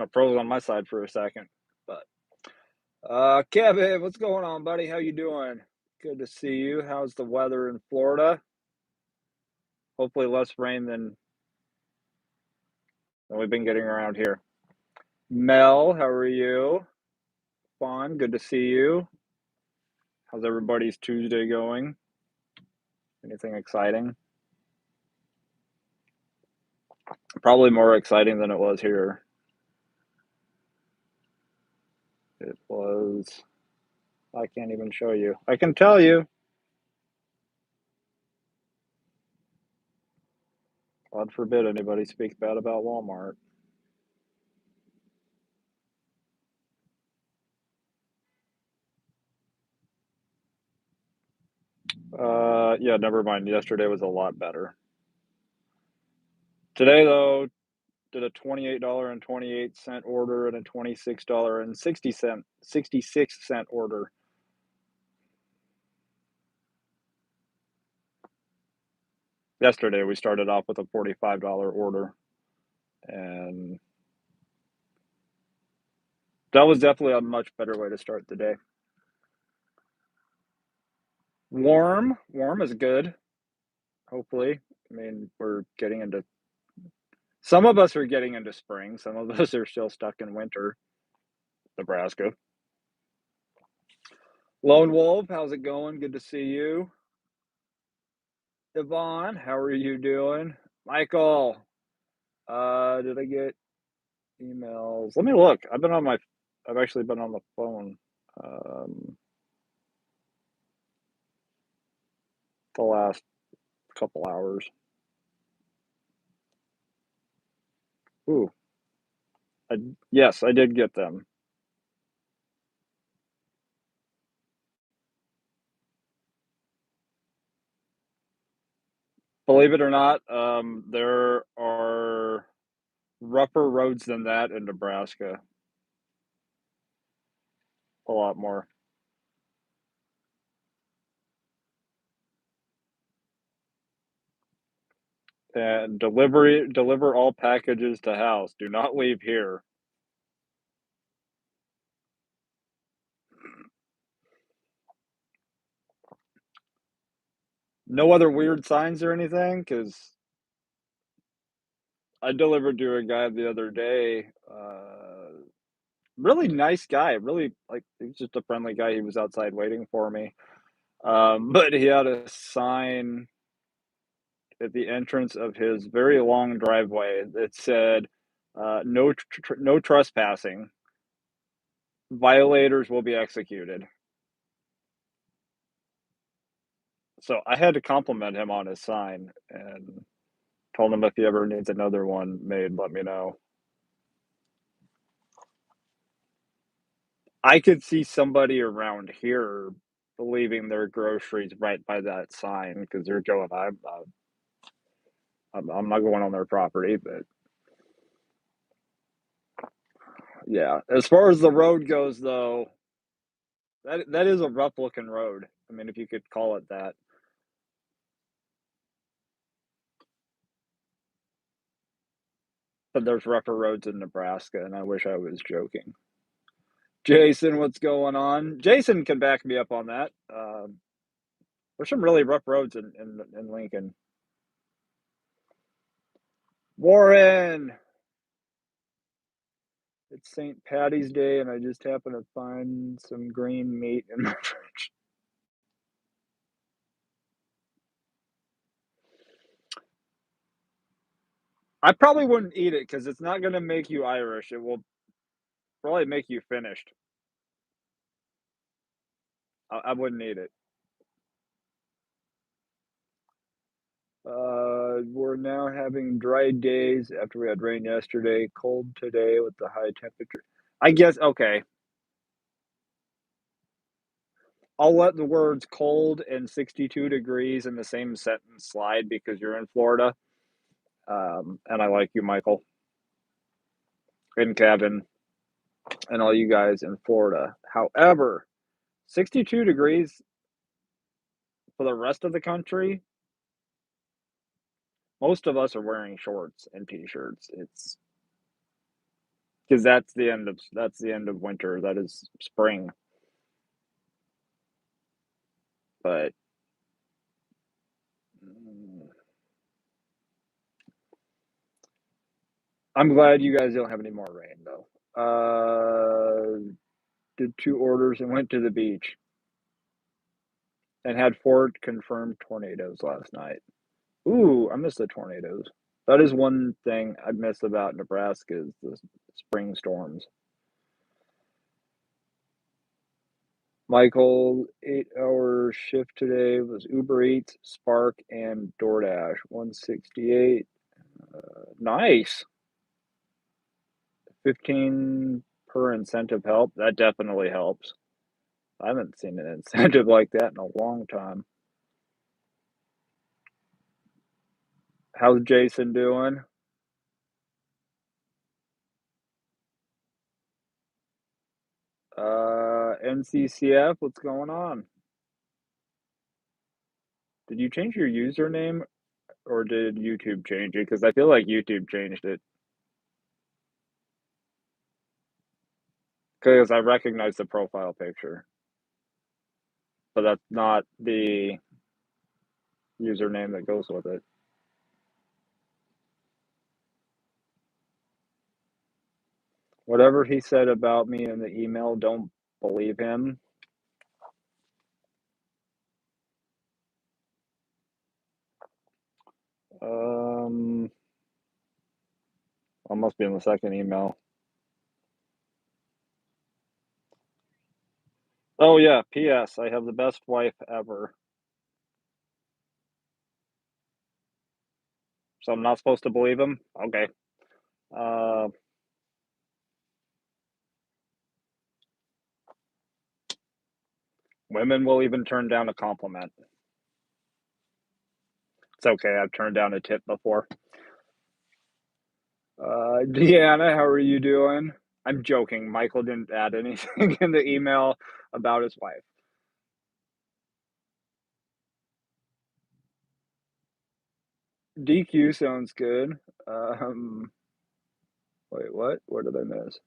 I froze on my side for a second, but Kevin, what's going on, buddy? How you doing? Good to see you. How's the weather in Florida? Hopefully less rain than we've been getting around here. Mel, how are you? Fawn, good to see you. How's everybody's Tuesday going? Anything exciting? Probably more exciting than it was here. It was, I can't even show you. I can tell you. God forbid anybody speaks bad about Walmart. Yeah, never mind. Yesterday was a lot better. Today, though, did a $28.28 order and a $26.66 order. Yesterday, we started off with a $45 order, and that was definitely a much better way to start the day. Warm is good, hopefully. I mean, we're getting into some of us are getting into spring, some of us are still stuck in winter. Nebraska. Lone Wolf, how's it going? Good to see you. Yvonne, how are you doing? Michael, did I get emails? Let me look. I've actually been on the phone the last couple hours. Ooh, I, yes, I did get them. Believe it or not, there are rougher roads than that in Nebraska. A lot more. And deliver all packages to house. Do not leave here. No other weird signs or anything, because I delivered to a guy the other day. Really nice guy. Really like he was just a friendly guy. He was outside waiting for me. But he had a sign at the entrance of his very long driveway that said, "No trespassing. Violators will be executed." So I had to compliment him on his sign and told him if he ever needs another one made, let me know. I could see somebody around here leaving their groceries right by that sign because they're going, I'm not going on their property, but yeah. As far as the road goes, though, that is a rough looking road. I mean, if you could call it that. But there's rougher roads in Nebraska, and I wish I was joking. Jason, what's going on? Jason can back me up on that. There's some really rough roads in Lincoln. Warren, it's St. Patty's Day, and I just happened to find some green meat in my fridge. I probably wouldn't eat it because it's not going to make you Irish. It will probably make you finished. I wouldn't eat it. We're now having dry days after we had rain yesterday, cold today with the high temperature. I guess, okay, I'll let the words cold and 62 degrees in the same sentence slide because you're in Florida. And I like you, Michael, and Kevin, and all you guys in Florida. However, 62 degrees for the rest of the country, most of us are wearing shorts and t-shirts. because that's the end of winter. That is spring. But mm, I'm glad you guys don't have any more rain though. Did 2 orders and went to the beach and had 4 confirmed tornadoes last night. Ooh, I miss the tornadoes. That is one thing I miss about Nebraska is the spring storms. Michael, 8-hour shift today was Uber Eats, Spark, and DoorDash. 168. Nice. 15 per incentive help. That definitely helps. I haven't seen an incentive like that in a long time. How's Jason doing? NCCF, what's going on? Did you change your username or did YouTube change it? Because I feel like YouTube changed it. Because I recognize the profile picture, but that's not the username that goes with it. Whatever he said about me in the email, don't believe him. Um, I must be in the second email. Oh yeah, P.S. I have the best wife ever. So I'm not supposed to believe him? Okay. Uh, Women will even turn down a compliment. It's okay. I've turned down a tip before. Deanna, how are you doing? I'm joking. Michael didn't add anything in the email about his wife. DQ sounds good. Um, Wait, what? What did I miss?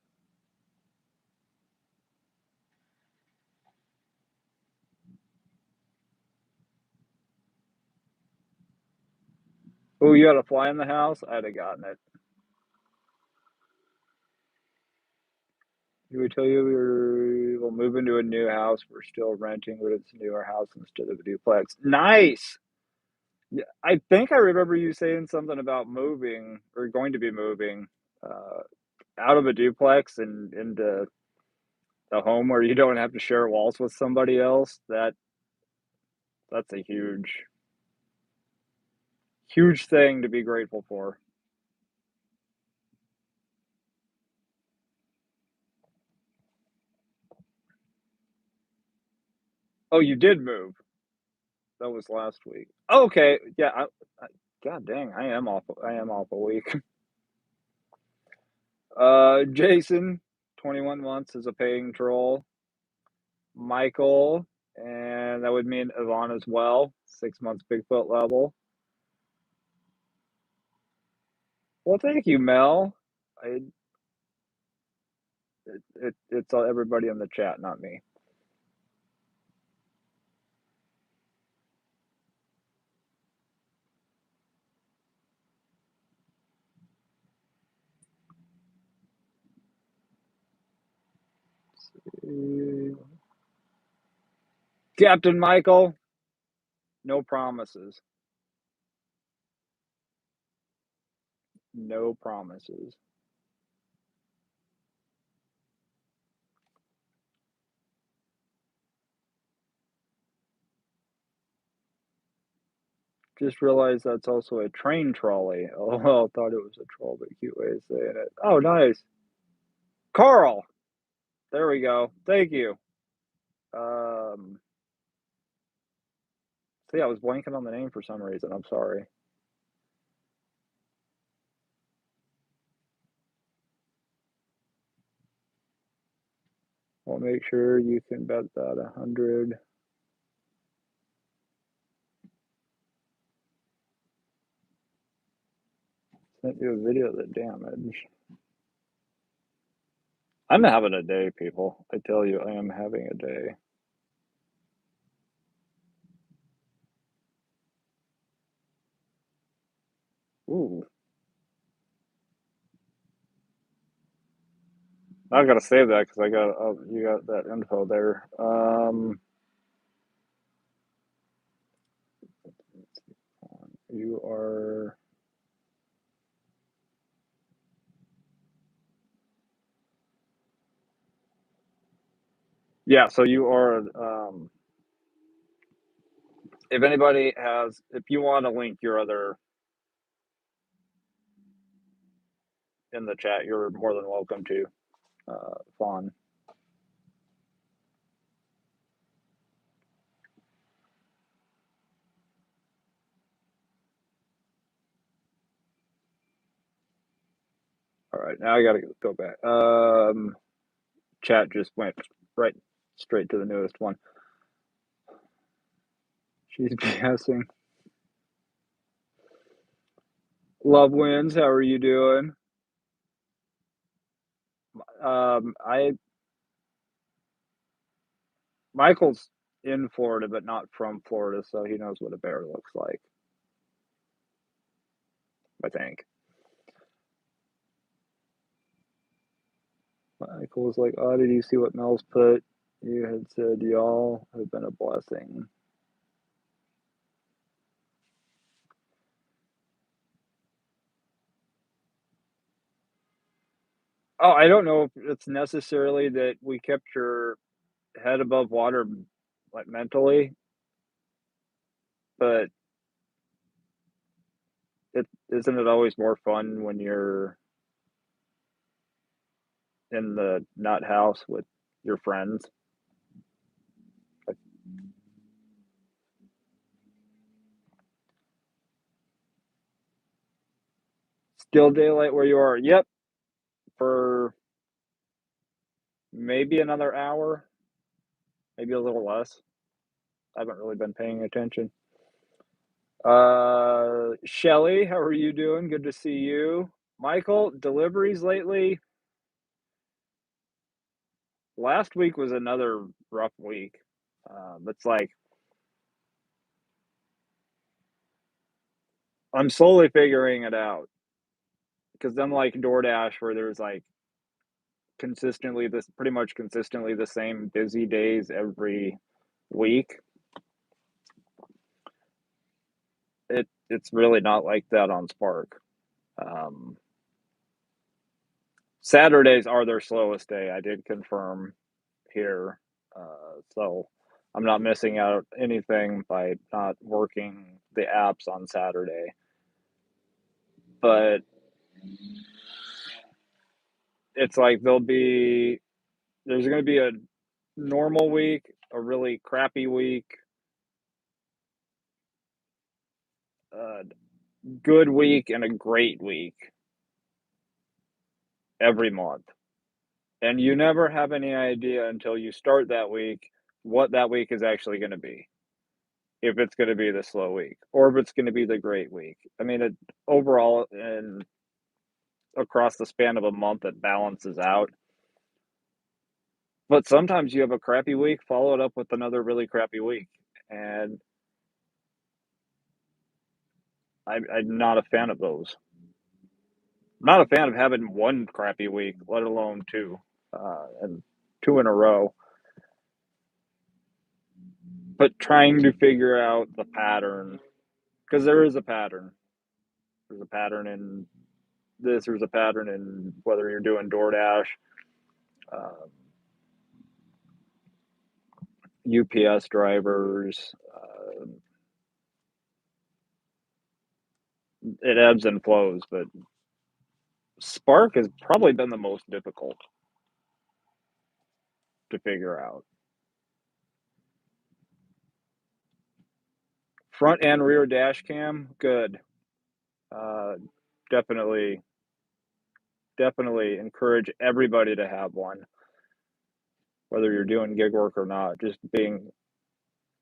Oh, you had a fly in the house? I'd have gotten it. He would tell you we'll move into a new house. We're still renting, but it's a newer house instead of a duplex. Nice. Yeah, I think I remember you saying something about moving or going to be moving uh, out of a duplex and into the home where you don't have to share walls with somebody else. That's a huge thing to be grateful for. Oh, you did move. That was last week. Okay, yeah. God dang, I am off. I am off a week. Jason, 21 months as a paying troll. Michael, and that would mean Yvonne as well. 6 months Bigfoot level. Well, thank you, Mel. I it's all everybody in the chat, not me. Captain Michael, no promises. No promises. Just realized that's also a train trolley. Oh, I thought it was a troll, but cute way of saying it. Oh, nice. Carl. There we go. Thank you. Um, See, I was blanking on the name for some reason. I'm sorry. We'll make sure you can bet that 100. Sent you a video of the damage. I'm having a day, people. I tell you, I am having a day. Ooh, I gotta save that because I got you got that info there. You are yeah. So you are. If anybody has, if you want to link your other in the chat, you're more than welcome to. Fawn. All right, now I gotta go back. Chat just went right straight to the newest one. She's guessing. Love wins. How are you doing? I Michael's in Florida, but not from Florida, so he knows what a bear looks like. I think. Michael was like, "Oh, did you see what Mel's put? You had said y'all have been a blessing." Oh, I don't know if it's necessarily that we kept your head above water, like mentally, but it isn't it always more fun when you're in the nut house with your friends? Like, still daylight where you are? Yep, for maybe another hour, maybe a little less. I haven't really been paying attention. Shelly, how are you doing? Good to see you. Michael, deliveries lately. Last week was another rough week. It's like I'm slowly figuring it out because I'm like DoorDash, where there's like consistently this pretty much consistently the same busy days every week. It's really not like that on Spark. Um, Saturdays are their slowest day. I did confirm here, so I'm not missing out anything by not working the apps on Saturday. But it's like there's going to be a normal week, a really crappy week, a good week, and a great week every month. And you never have any idea until you start that week what that week is actually going to be. If it's going to be the slow week or if it's going to be the great week. I mean, overall and across the span of a month, it balances out. But sometimes you have a crappy week followed up with another really crappy week. And I'm not a fan of those. I'm not a fan of having one crappy week, let alone two, and two in a row. But trying to figure out the pattern, because there is a pattern. There's a pattern in this. There's a pattern in whether you're doing DoorDash, um, UPS drivers. It ebbs and flows, but Spark has probably been the most difficult to figure out. Front and rear dash cam, good. Uh, definitely, definitely encourage everybody to have one, whether you're doing gig work or not. Just being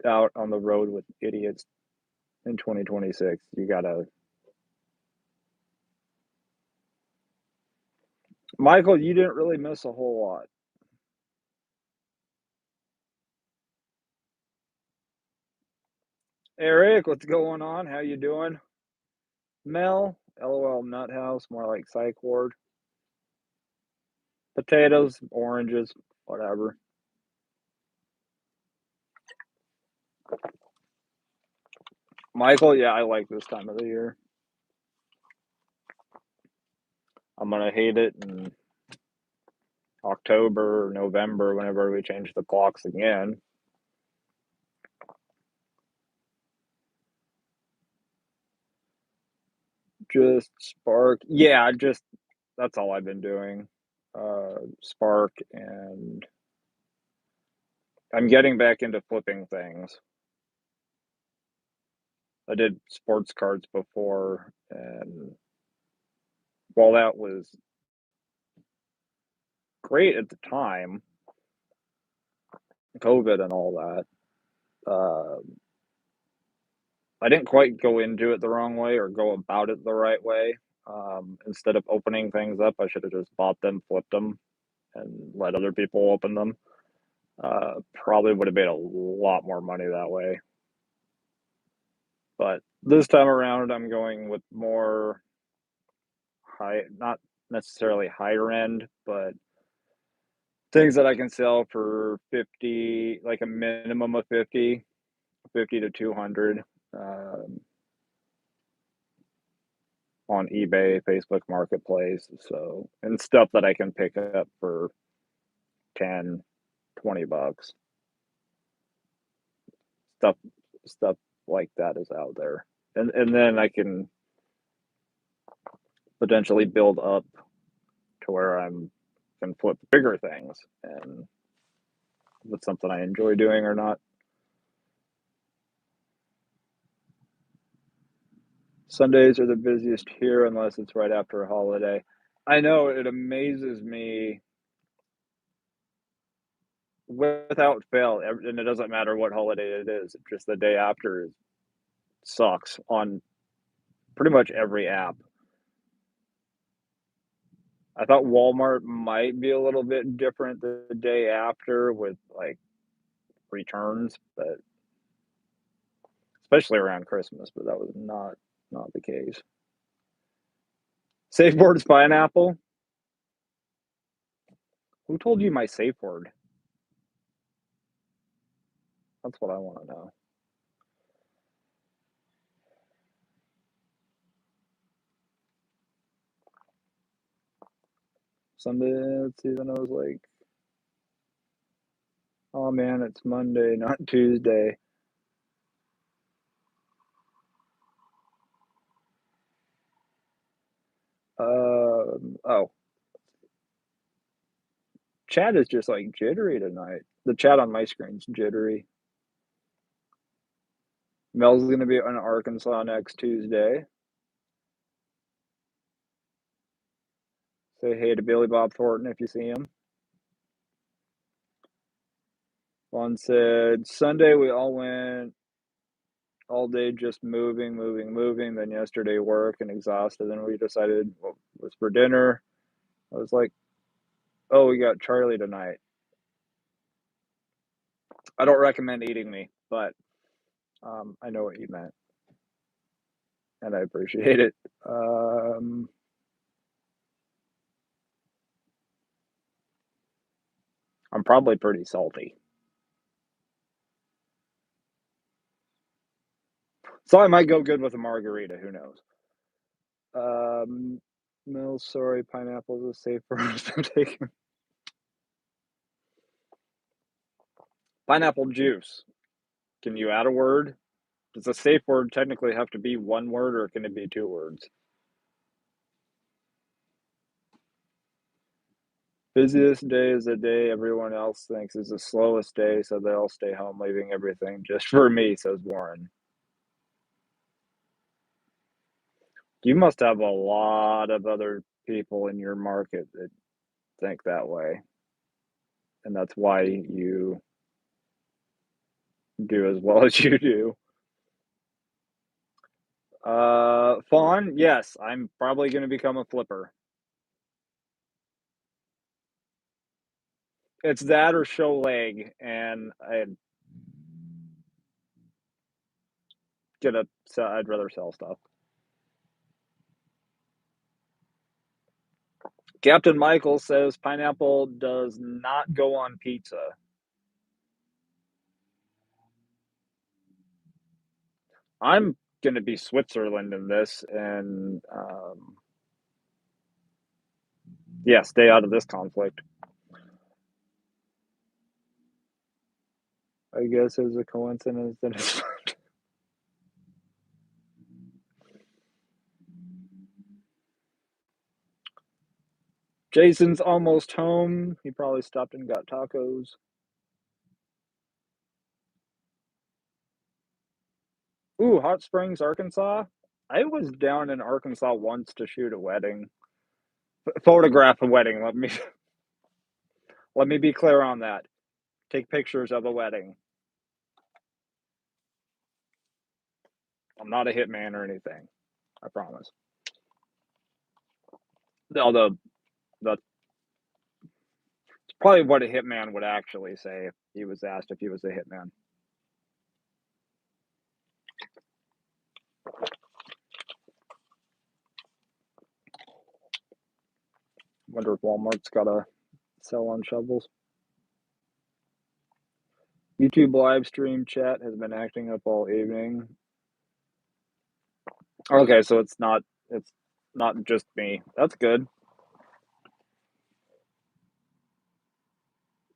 out on the road with idiots in 2026, you gotta. Michael, you didn't really miss a whole lot. Eric, what's going on? How you doing? Mel, LOL nut house, more like psych ward. Potatoes, oranges, whatever. Michael, yeah, I like this time of the year. I'm gonna hate it in October or November whenever we change the clocks again. Just Spark. Yeah, just that's all I've been doing. Spark, and I'm getting back into flipping things. I did sports cards before, and while that was great at the time, COVID and all that, I didn't quite go into it the wrong way or go about it the right way. Instead of opening things up, I should have just bought them, flipped them, and let other people open them. Probably would have made a lot more money that way. But this time around, I'm going with more high, not necessarily higher end, but things that I can sell for 50, like a minimum of 50, 50 to 200, um, on eBay, Facebook Marketplace. So, and stuff that I can pick up for 10, $20. Stuff, stuff like that is out there. And then I can potentially build up to where I'm can flip bigger things, and if it's something I enjoy doing or not. Sundays are the busiest here unless it's right after a holiday. I know it amazes me without fail, and it doesn't matter what holiday it is, just the day after sucks on pretty much every app. I thought Walmart might be a little bit different the day after with like returns, but especially around Christmas, but that was not the case. Safe word is pineapple. Who told you my safe word? That's what I want to know. Sunday, let's see, then I was like, oh man, it's Monday, not Tuesday. Oh, chat is just like jittery tonight. The chat on my screen's jittery. Mel's gonna be in Arkansas next Tuesday. Say hey to Billy Bob Thornton if you see him. One said Sunday we all went all day just moving, moving, moving. Then yesterday work and exhausted. Then we decided what was for dinner. I was like, oh, we got Charlie tonight. I don't recommend eating me, but I know what you meant, and I appreciate it. I'm probably pretty salty, so I might go good with a margarita. Who knows? Um, no, sorry, pineapple is a safe word. I'm taking pineapple juice. Can you add a word? Does a safe word technically have to be one word, or can it be two words? Busiest day is the day everyone else thinks is the slowest day, so they all stay home, leaving everything just for me, says Warren. You must have a lot of other people in your market that think that way, and that's why you do as well as you do. Fawn, yes, I'm probably going to become a flipper. It's that or show leg, and I'd rather sell stuff. Captain Michael says pineapple does not go on pizza. I'm gonna be Switzerland in this, and yeah, stay out of this conflict. I guess it's a coincidence that it's Jason's almost home. He probably stopped and got tacos. Ooh, Hot Springs, Arkansas. I was down in Arkansas once to shoot a wedding. Photograph a wedding. Let me be clear on that. Take pictures of a wedding. I'm not a hitman or anything. I promise. Although that's probably what a hitman would actually say if he was asked if he was a hitman. Wonder if Walmart's got a sell on shovels. YouTube live stream chat has been acting up all evening. Okay, so it's not just me. That's good.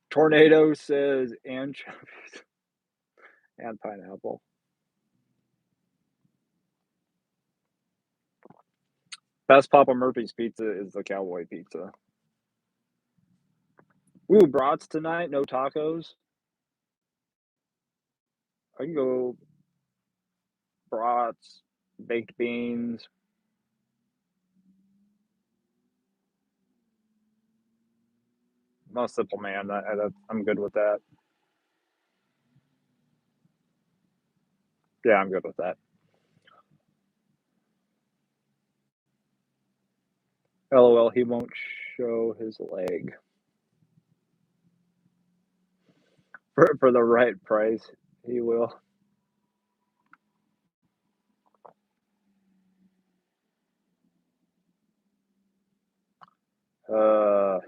Tornado says anchovies and pineapple. Best Papa Murphy's pizza is the cowboy pizza. Ooh, brats tonight, no tacos. I can go brats, baked beans. Most simple man. I'm good with that. Yeah, I'm good with that. LOL, he won't show his leg for the right price. He will. Uh,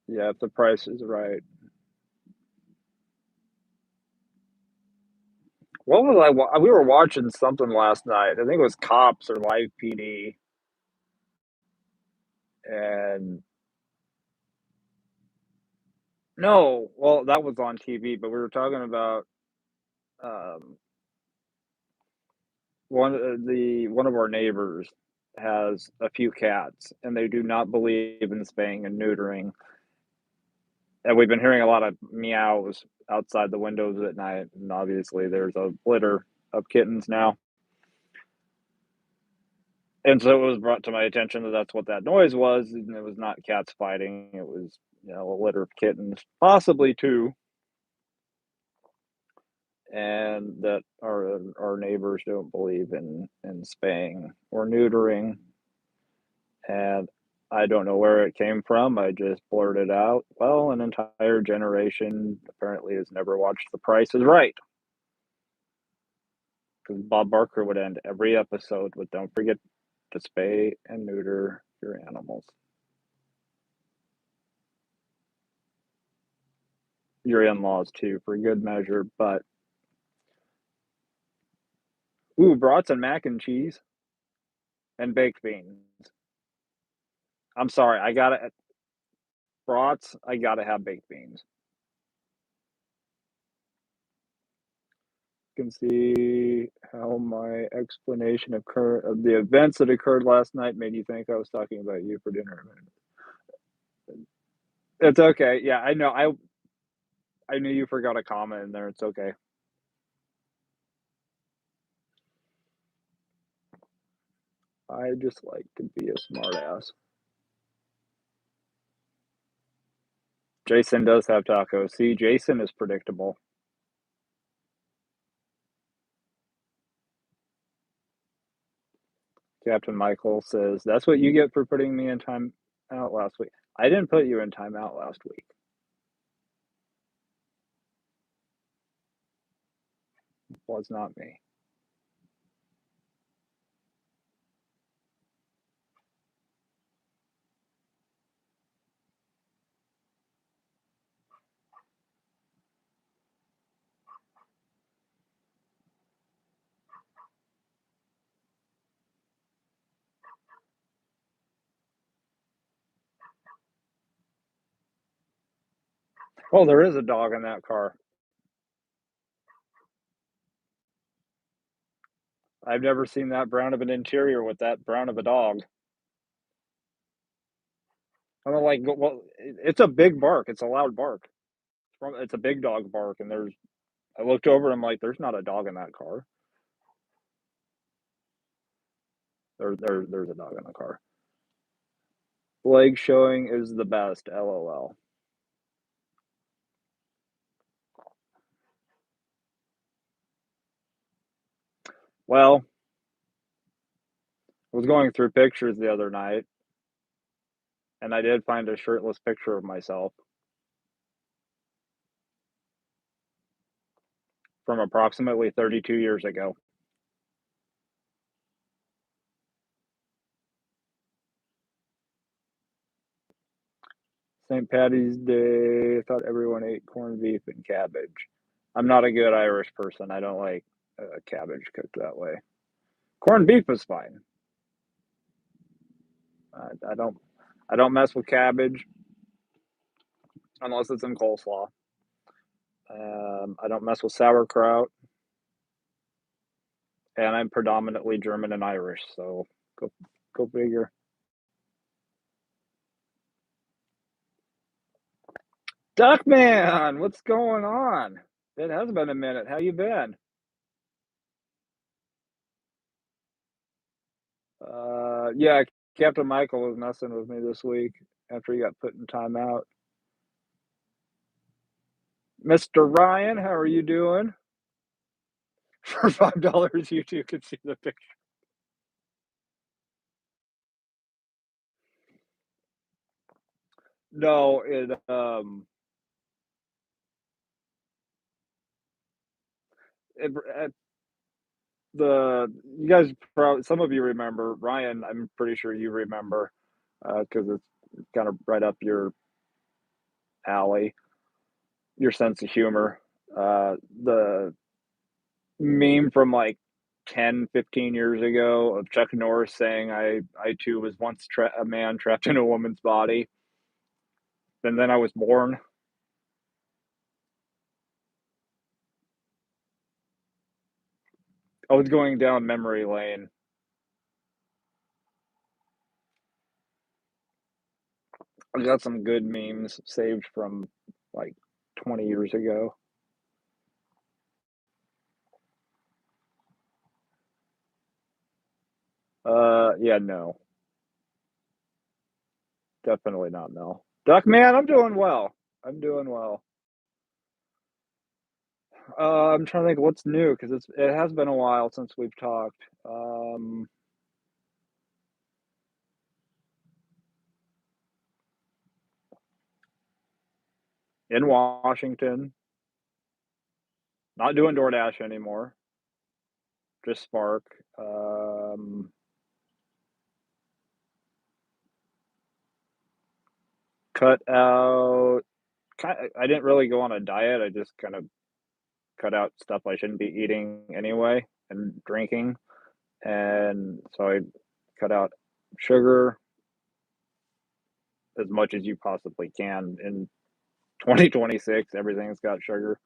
yeah, if the price is right. What was we were watching something last night. I think it was Cops or Live PD, and no, well, that was on TV, but we were talking about um, one of our neighbors has a few cats, and they do not believe in spaying and neutering. And we've been hearing a lot of meows outside the windows at night, and obviously there's a litter of kittens now. And so it was brought to my attention that that's what that noise was, and it was not cats fighting. It was, a litter of kittens, possibly two, and that our neighbors don't believe in spaying or neutering. And I don't know where it came from. I just blurted out, "Well, an entire generation apparently has never watched The Price is Right." Because Bob Barker would end every episode with, "Don't forget to spay and neuter your animals." Your in-laws too, for good measure, but ooh, brats and mac and cheese and baked beans. I'm sorry, brats, I gotta have baked beans. You can see how my explanation of the events that occurred last night made you think I was talking about you for dinner. It's okay. Yeah, I know. I knew you forgot a comma in there. It's okay. I just like to be a smartass. Jason does have tacos. See, Jason is predictable. Captain Michael says, "That's what you get for putting me in time out last week." I didn't put you in time out last week. It was not me. Oh, there is a dog in that car. I've never seen that brown of an interior with that brown of a dog. I'm like, well, it's a big bark. It's a loud bark. It's a big dog bark, and there's. I looked over. And I'm like, there's not a dog in that car. There's a dog in the car. Leg showing is the best. LOL. Well, I was going through pictures the other night, and I did find a shirtless picture of myself from approximately 32 years ago. St. Patty's Day, I thought everyone ate corned beef and cabbage. I'm not a good Irish person. I don't like cabbage cooked that way. Corned beef is fine. I don't. I don't mess with cabbage unless it's in coleslaw. I don't mess with sauerkraut, and I'm predominantly German and Irish, so go figure. Duckman, what's going on? It has been a minute. How you been? Yeah, Captain Michael was messing with me this week after he got put in timeout. Mr. Ryan, how are you doing? For $5, you two can see the picture. No, it the you guys probably some of you remember Ryan. I'm pretty sure you remember because it's kind of right up your alley, your sense of humor. The meme from like 10, 15 years ago of Chuck Norris saying, I too was once a man trapped in a woman's body, and then I was born. I was going down memory lane. I got some good memes saved from like 20 years ago. Yeah, no, definitely not Mel. Duck man, I'm doing well. I'm doing well. I'm trying to think what's new because it has been a while since we've talked. In Washington, not doing DoorDash anymore, just Spark. Cut out. I didn't really go on a diet. I just kind of cut out stuff I shouldn't be eating anyway and drinking, and so I cut out sugar as much as you possibly can in 2026. Everything's got sugar.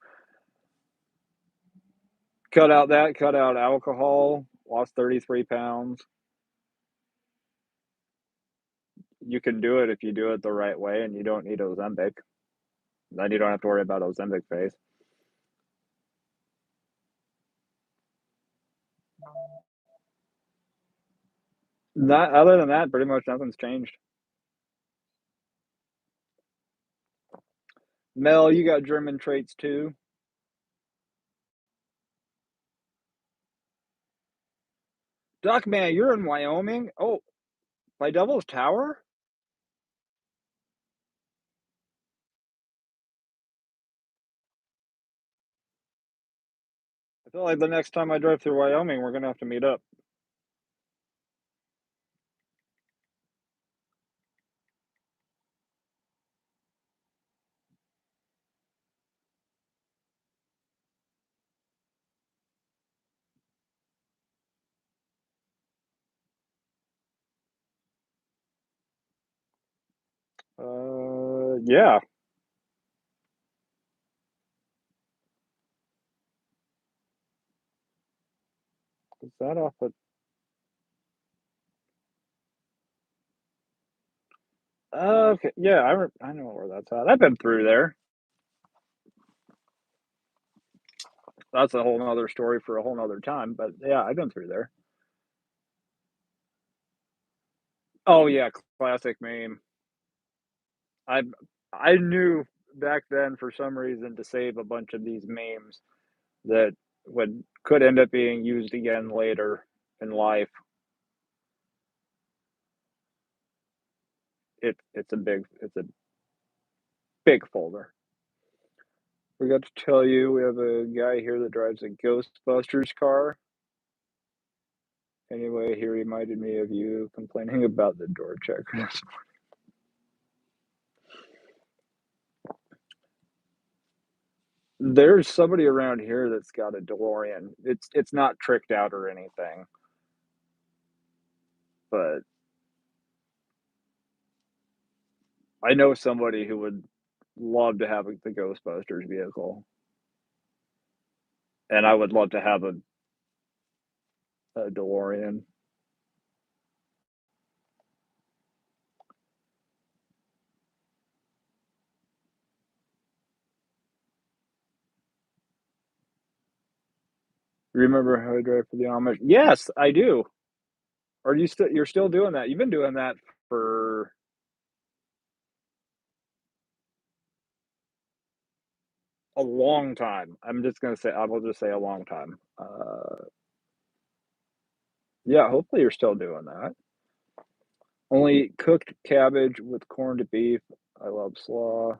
Cut out that. Cut out alcohol. Lost 33 pounds. You can do it if you do it the right way, and you don't need Ozempic. Then you don't have to worry about Ozempic face. Not other than that, pretty much nothing's changed. Mel, you got German traits too. Duck man, you're in Wyoming? Oh, by Devil's Tower? I feel like the next time I drive through Wyoming, we're gonna have to meet up. Yeah. Is that off of okay, yeah, I know where that's at. I've been through there. That's a whole 'nother story for a whole 'nother time, but yeah, I've been through there. Oh, yeah, classic meme. I I knew back then for some reason to save a bunch of these memes that would could end up being used again later in life. It's a big folder. We got to tell you we have a guy here that drives a Ghostbusters car. Anyway, he reminded me of you complaining about the door checkers. There's somebody around here that's got a DeLorean. It's not tricked out or anything, but I know somebody who would love to have the Ghostbusters vehicle, and I would love to have a DeLorean. Remember how I drive for the Amish? Yes, I do. Are you still you're still doing that? You've been doing that for a long time. I will just say a long time. Yeah, hopefully you're still doing that. Only cooked cabbage with corned beef. I love slaw.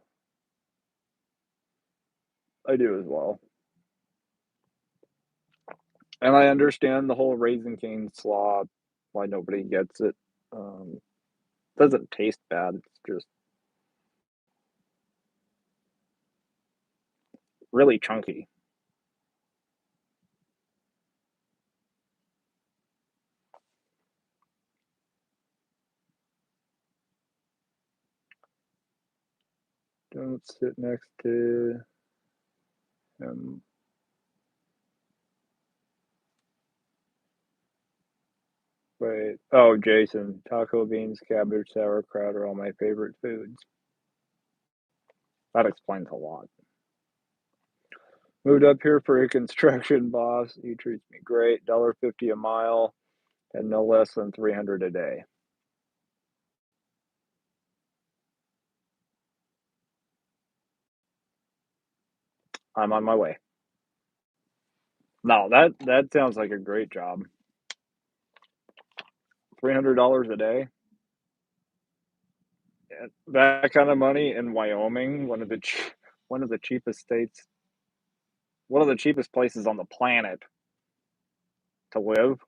I do as well. And I understand the whole Raising Cane slaw, why nobody gets it. Doesn't taste bad. It's just really chunky. Don't sit next to him. Wait. Oh, Jason. Taco beans, cabbage, sauerkraut are all my favorite foods. That explains a lot. Moved up here for a construction boss. He treats me great. $1.50 a mile and no less than 300 a day. I'm on my way. No, that sounds like a great job. $300 a day. That kind of money in Wyoming, one of the cheapest states, one of the cheapest places on the planet to live.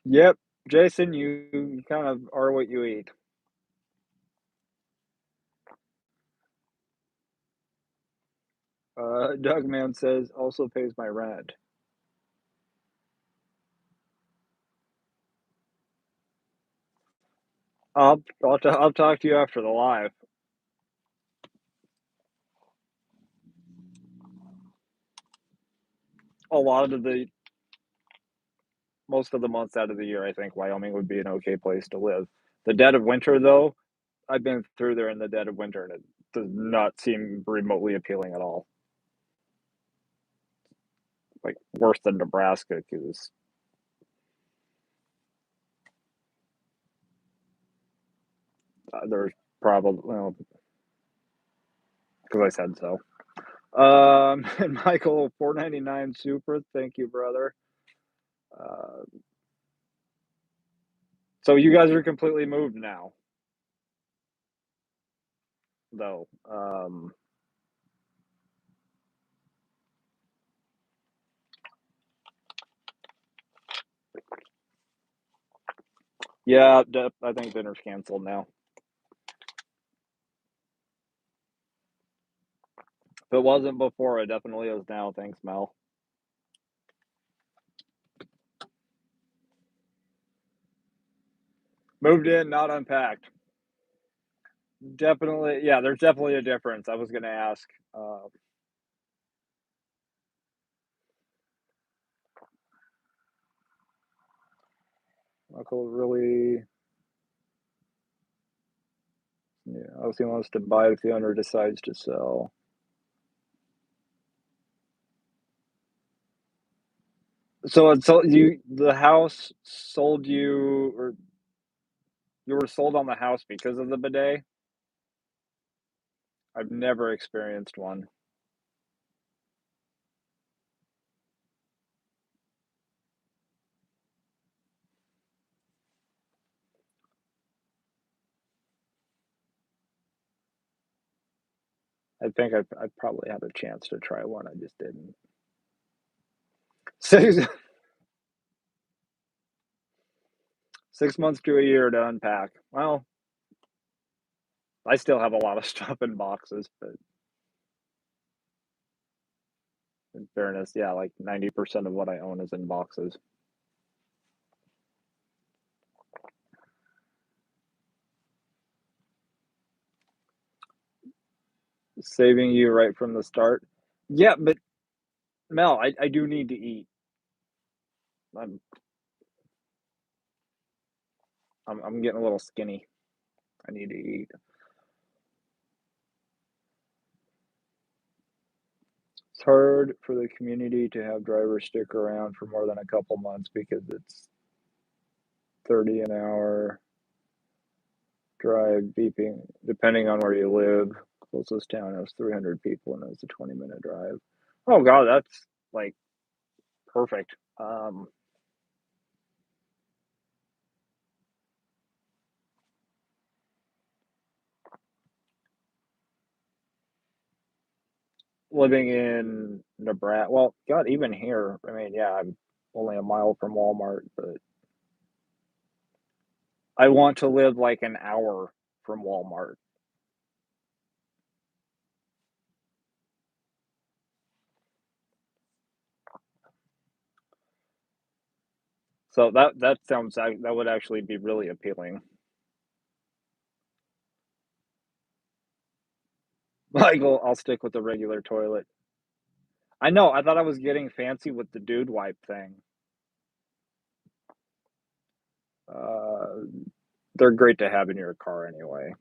Yep, Jason, you kind of are what you eat. Doug Man says also pays my rent. I'll talk to you after the live. A lot of the Most of the months out of the year, I think Wyoming would be an okay place to live. The dead of winter, though, I've been through there in the dead of winter, and it does not seem remotely appealing at all. Like worse than Nebraska, because There's probably, well, because I said so. And Michael, 4.99 super. Thank you, brother. Uh, so you guys are completely moved now, though. Yeah, I think dinner's canceled now. If it wasn't before, it definitely is now. Thanks, Mel. Moved in, not unpacked. Definitely, yeah. There's definitely a difference. I was gonna ask. Michael really, yeah. Obviously wants to buy if the owner decides to sell. So it sold you. The house sold you, or you were sold on the house because of the bidet. I've never experienced one. I think I probably had a chance to try one. I just didn't. Six 6 months to a year to unpack. Well, I still have a lot of stuff in boxes, but in fairness, yeah, like 90% of what I own is in boxes. Saving you right from the start. Yeah, but Mel, I do need to eat. I'm I'm getting a little skinny. I need to eat. It's hard for the community to have drivers stick around for more than a couple months because it's 30 an hour drive beeping, depending on where you live. Closest town has 300 people and it's a 20-minute drive. Oh god, that's like perfect. Living in Nebraska, well, god, even here, I mean, yeah, I'm only a mile from Walmart, but I want to live like an hour from Walmart. So that would actually be really appealing. Like, I'll stick with the regular toilet. I know, I thought I was getting fancy with the dude wipe thing. Uh, they're great to have in your car anyway.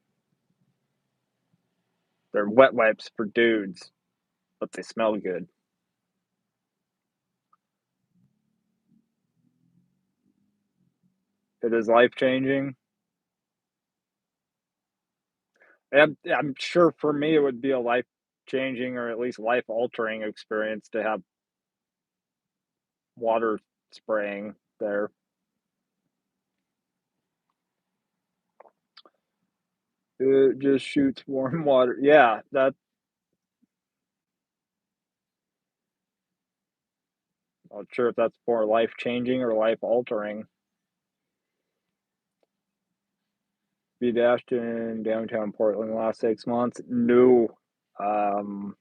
They're wet wipes for dudes, but they smell good. It is life changing. And I'm sure for me it would be a life changing or at least life altering experience to have water spraying there. It just shoots warm water. Yeah, that I'm not sure if that's more life changing or life altering. Be dashed in downtown Portland the last 6 months. No. Um,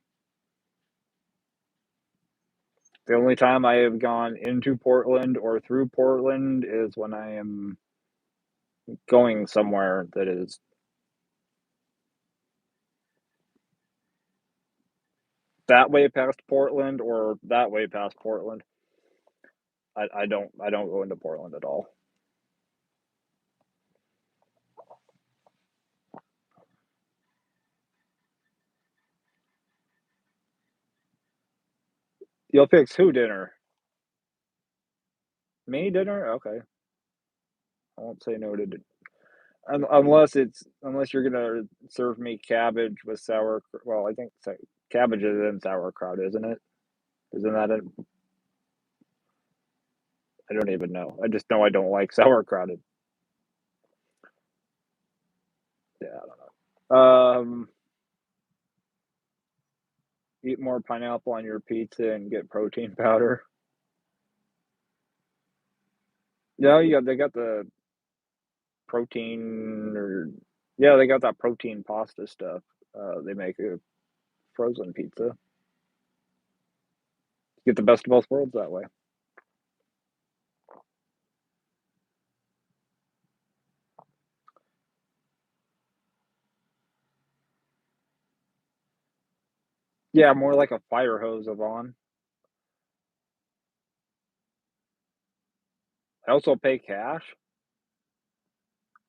the only time I have gone into Portland or through Portland is when I am going somewhere that is that way past Portland or that way past Portland. I don't go into Portland at all. You'll fix who dinner? Me dinner? Okay. I won't say no to. unless you're gonna serve me cabbage with well, I think cabbage is in sauerkraut, isn't it? Isn't that it? I don't even know. I just know I don't like sauerkraut. Yeah, I don't know. Eat more pineapple on your pizza and get protein powder. Yeah, they got the protein or yeah, they got that protein pasta stuff. They make a frozen pizza. Get the best of both worlds that way. Yeah, more like a fire hose of on. I also pay cash.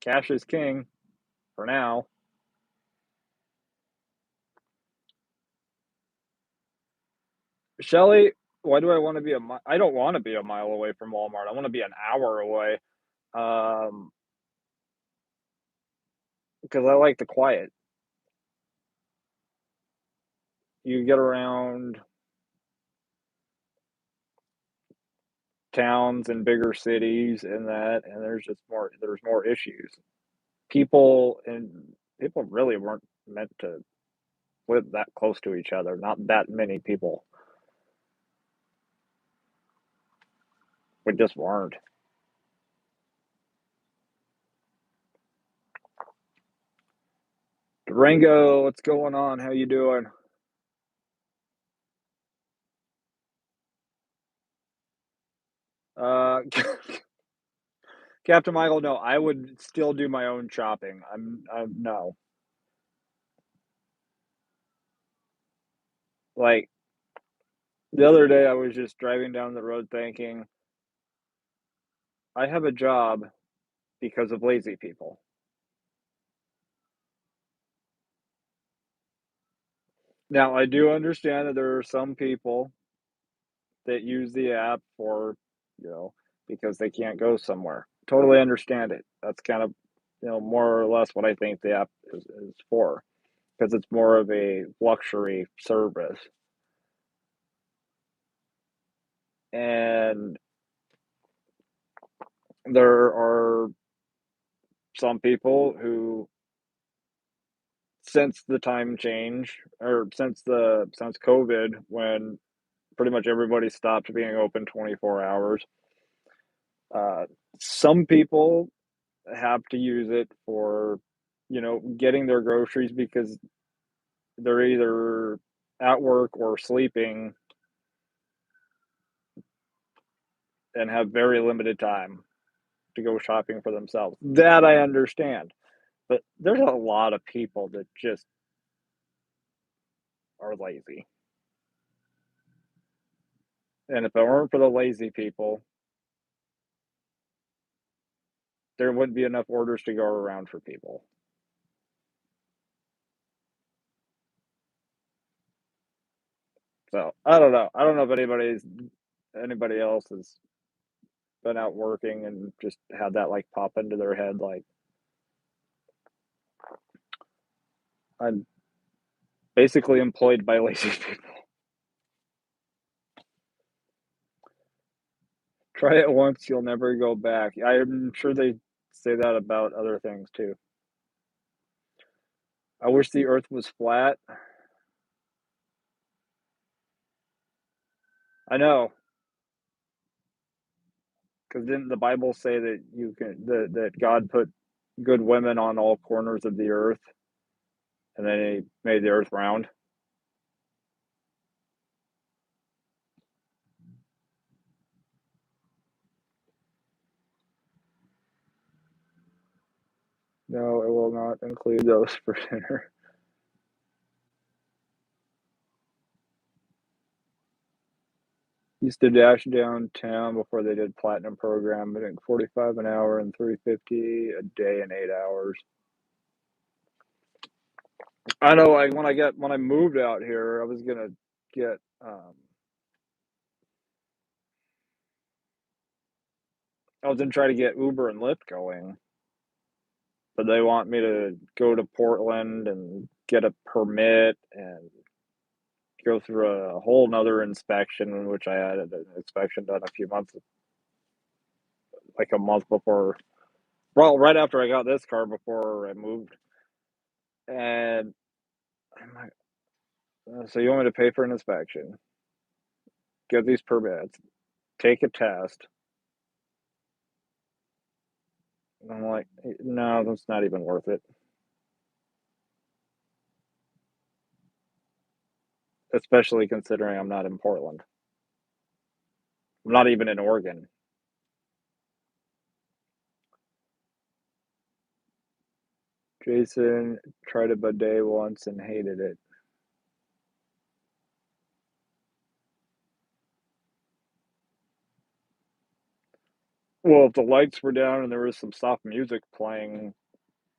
Cash is king for now. Shelly, why do I want to be I don't want to be a mile away from Walmart. I want to be an hour away. Um, because I like the quiet. You get around towns and bigger cities and that, and there's more issues. People and people really weren't meant to live that close to each other. Not that many people. We just weren't. Durango, what's going on? How you doing? Uh, Captain Michael, no, I would still do my own shopping. I'm no. Like the other day, I was just driving down the road thinking, I have a job because of lazy people. Now, I do understand that there are some people that use the app for, you know, because they can't go somewhere. Totally understand it. That's kind of, more or less what I think the app is for, because it's more of a luxury service. And there are some people who, since the time change or since COVID, when pretty much everybody stopped being open 24 hours, uh, some people have to use it for, getting their groceries because they're either at work or sleeping and have very limited time to go shopping for themselves. That I understand. But there's a lot of people that just are lazy. And if it weren't for the lazy people, there wouldn't be enough orders to go around for people. So I don't know. I don't know if anybody else has been out working and just had that like pop into their head like I'm basically employed by lazy people. Try it once, you'll never go back. I'm sure they say that about other things too. I wish the earth was flat. I know, because didn't the Bible say that that God put good women on all corners of the earth, and then He made the earth round? No, it will not include those for dinner. Used to dash downtown before they did platinum program, but at 45 an hour and 350 a day in 8 hours. I know. Like when I moved out here, I was gonna get I was gonna try to get Uber and Lyft going, but they want me to go to Portland and get a permit and go through a whole 'nother inspection, which I had an inspection done a few months like a month before, well, right after I got this car before I moved, and I'm like, "So you want me to pay for an inspection, get these permits, take a test?" And I'm like, No, that's not even worth it, especially considering I'm not in Portland. I'm not even in Oregon." Jason tried a bidet once and hated it. Well, if the lights were down and there was some soft music playing,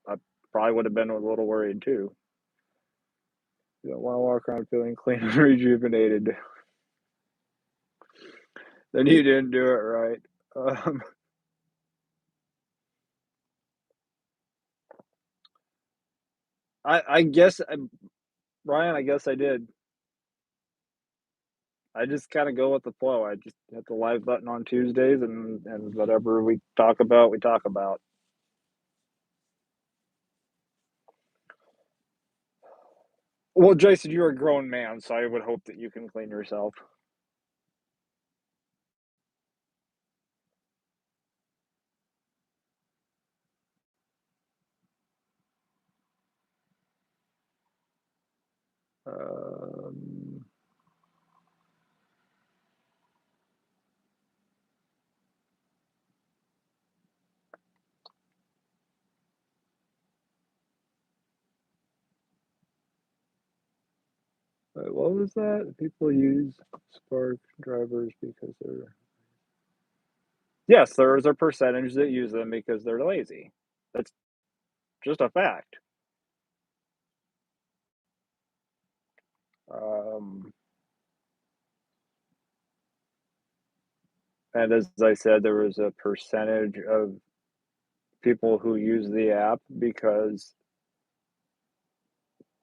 I probably would have been a little worried too. You don't wanna walk around feeling clean and rejuvenated. Then you didn't do it right. Um, I guess, Ryan, I guess I did. I just kinda go with the flow. I just hit the live button on Tuesdays and whatever we talk about, we talk about. Well, Jason, you're a grown man, so I would hope that you can clean yourself. Um, what was that? People use Spark drivers because they're Yes, there is a percentage that use them because they're lazy. That's just a fact. Um, and as I said, there was a percentage of people who use the app because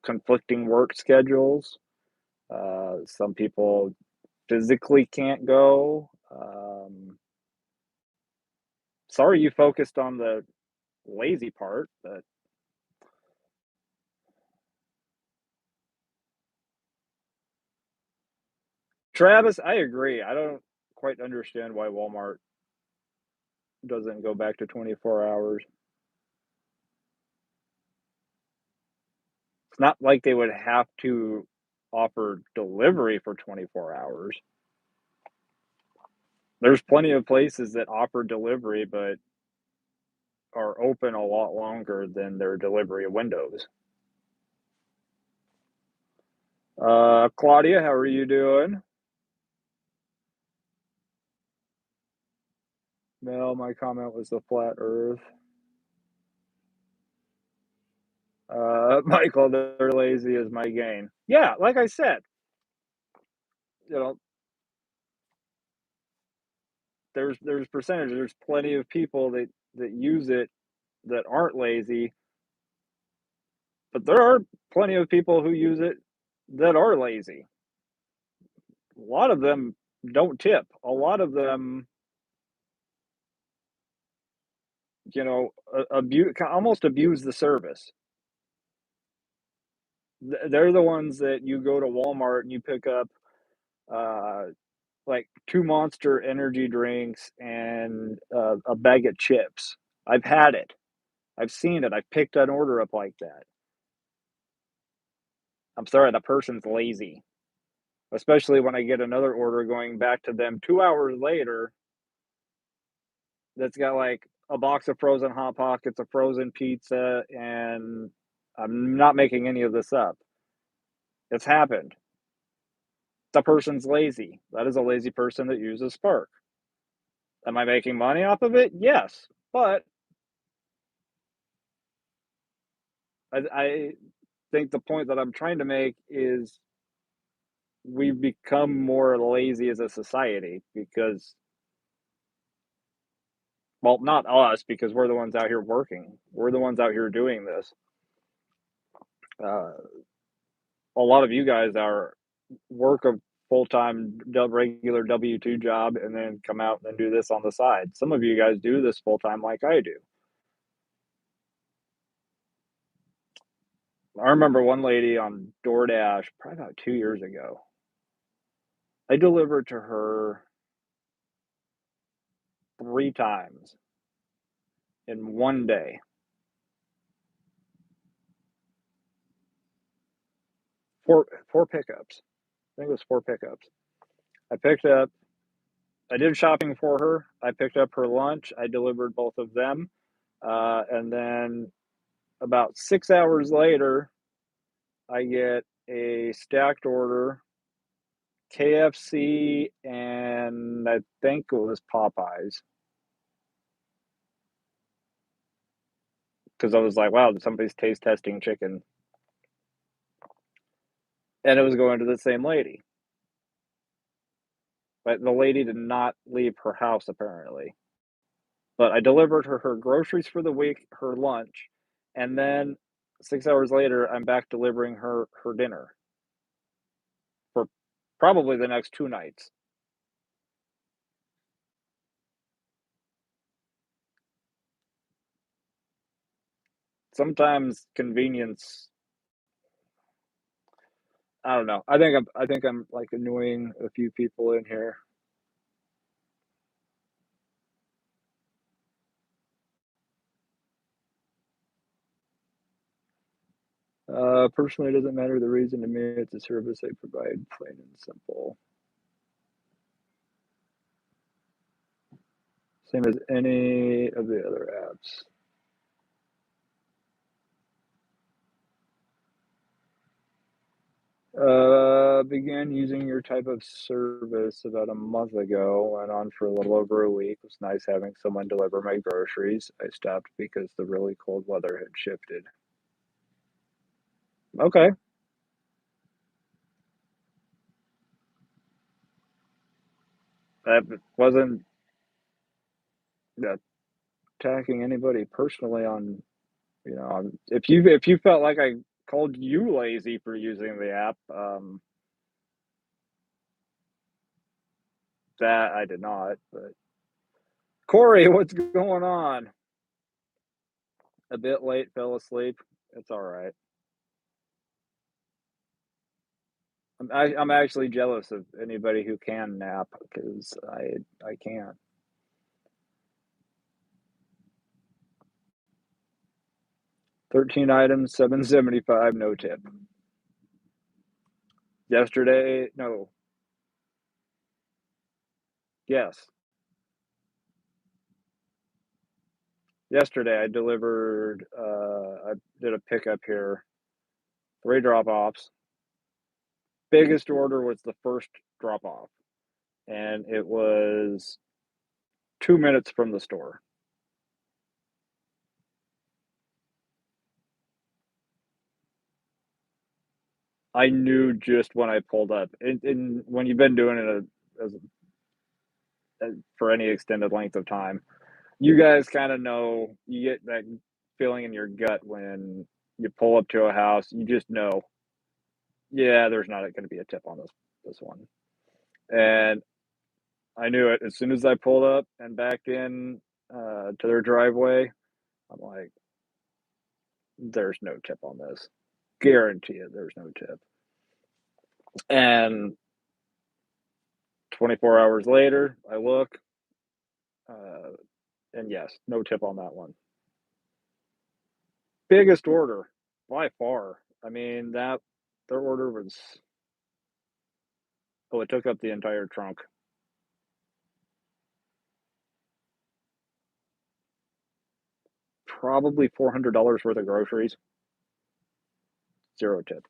conflicting work schedules. Some people physically can't go. Sorry you focused on the lazy part, but Travis, I agree. I don't quite understand why Walmart doesn't go back to 24 hours. It's not like they would have to offer delivery for 24 hours. There's plenty of places that offer delivery, but are open a lot longer than their delivery windows. Claudia, how are you doing? No, my comment was the flat earth. Michael, they're lazy is my gain. Yeah, like I said, you know, there's percentage. There's plenty of people that use it that aren't lazy, but there are plenty of people who use it that are lazy. A lot of them don't tip. A lot of them, abuse almost abuse the service. They're the ones that you go to Walmart and you pick up uh, like 2 Monster energy drinks and a bag of chips. I've had it. I've seen it. I've picked an order up like that. I'm sorry, the person's lazy, especially when I get another order going back to them 2 hours later that's got, like, a box of frozen Hot Pockets, a frozen pizza, and I'm not making any of this up. It's happened. The person's lazy. That is a lazy person that uses Spark. Am I making money off of it? Yes, but I think the point that I'm trying to make is we've become more lazy as a society because Well, not us because we're the ones out here working. We're the ones out here doing this. Uh, a lot of you guys are work a full-time regular W-2 job and then come out and do this on the side. Some of you guys do this full-time like I do. I remember one lady on DoorDash probably about 2 years ago. I delivered to her 3 times in one day. 4 pickups. I think it was 4 pickups. I picked up I did shopping for her. I picked up her lunch. I delivered both of them. And then about 6 hours later, I get a stacked order, KFC, and I think it was Popeyes. Because I was like, wow, somebody's taste testing chicken. And it was going to the same lady. But the lady did not leave her house, apparently. But I delivered her groceries for the week, her lunch, and then 6 hours later, I'm back delivering her dinner for probably the next 2 nights. Sometimes convenience, I don't know. I think I'm, like, annoying a few people in here. Personally, it doesn't matter the reason to me, it's a service they provide, plain and simple. Same as any of the other apps. Began using your type of service about a month ago, went on for a little over a week. It was nice having someone deliver my groceries. I stopped because the really cold weather had shifted. Okay, that wasn't attacking anybody personally on, if you felt like I called you lazy for using the app, that I did not, but Corey, what's going on? A bit late, fell asleep. It's all right. I'm actually jealous of anybody who can nap because I can't. 13 items, 775, no tip. Yesterday, no, yes. Yesterday I delivered, I did a pickup here, 3 drop-offs. Biggest order was the first drop-off, and it was 2 minutes from the store. I knew just when I pulled up, and when you've been doing it for any extended length of time, you guys kind of know, you get that feeling in your gut when you pull up to a house, you just know, yeah, there's not going to be a tip on this one. And I knew it as soon as I pulled up and backed in to their driveway. I'm like, there's no tip on this. Guarantee it, there's no tip. And 24 hours later, I look, uh, and yes, no tip on that one. Biggest order by far. I mean, that their order was, oh, it took up the entire trunk. Probably $400 worth of groceries, 0 tip.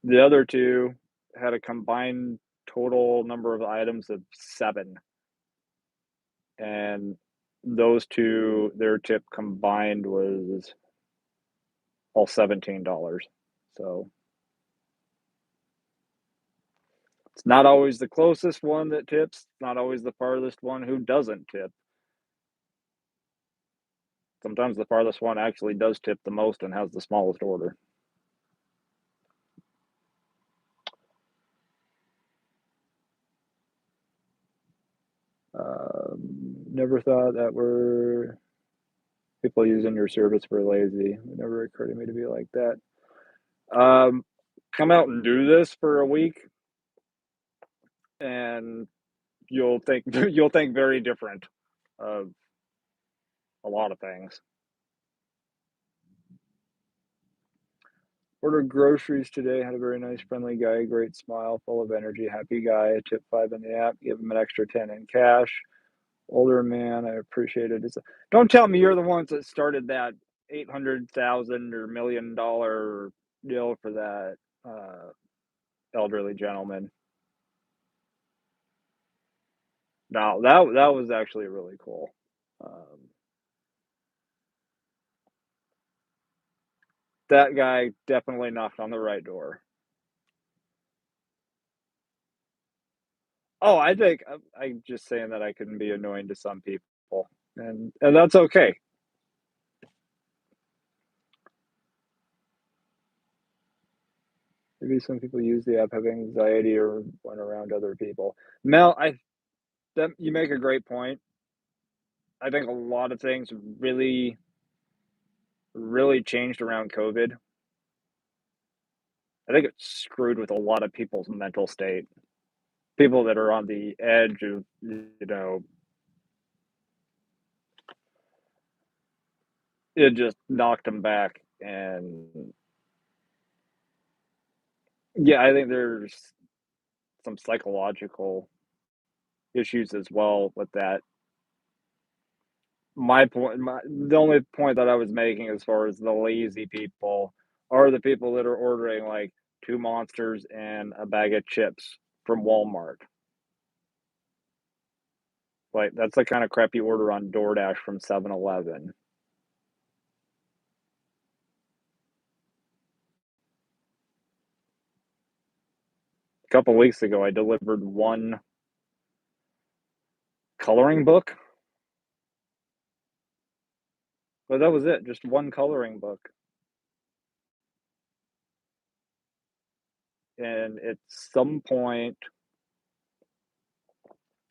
The other 2 had a combined total number of items of 7, and those 2, their tip combined was all $17. So, It's not always the closest one that tips, not always the farthest one who doesn't tip. Sometimes the farthest one actually does tip the most and has the smallest order. Never thought that were people using your service were lazy. It never occurred to me to be like that. Um, Come out and do this for a week, and you'll think you'll think very different of a lot of things. Ordered groceries today, had a very nice, friendly guy, great smile, full of energy, happy guy. I tipped 5 in the app, give him an extra 10 in cash. Older man, I appreciate it. Don't tell me you're the ones that started that 800,000 or $1 million deal for that elderly gentleman. No, that was actually really cool. Um, that guy definitely knocked on the right door. Oh, I think I'm just saying that I can be annoying to some people, and that's okay. Maybe some people use the app, have anxiety or when around other people. Mel, I that you make a great point. I think a lot of things really changed around COVID. I think it screwed with a lot of people's mental state. People that are on the edge of, it just knocked them back. And yeah, I think there's some psychological issues as well with that. The only point that I was making as far as the lazy people are the people that are ordering like two monsters and a bag of chips from Walmart. Like that's the kind of crap you order on DoorDash from 7-Eleven. A couple weeks ago, I delivered one coloring book, but that was it, just one coloring book. And at some point,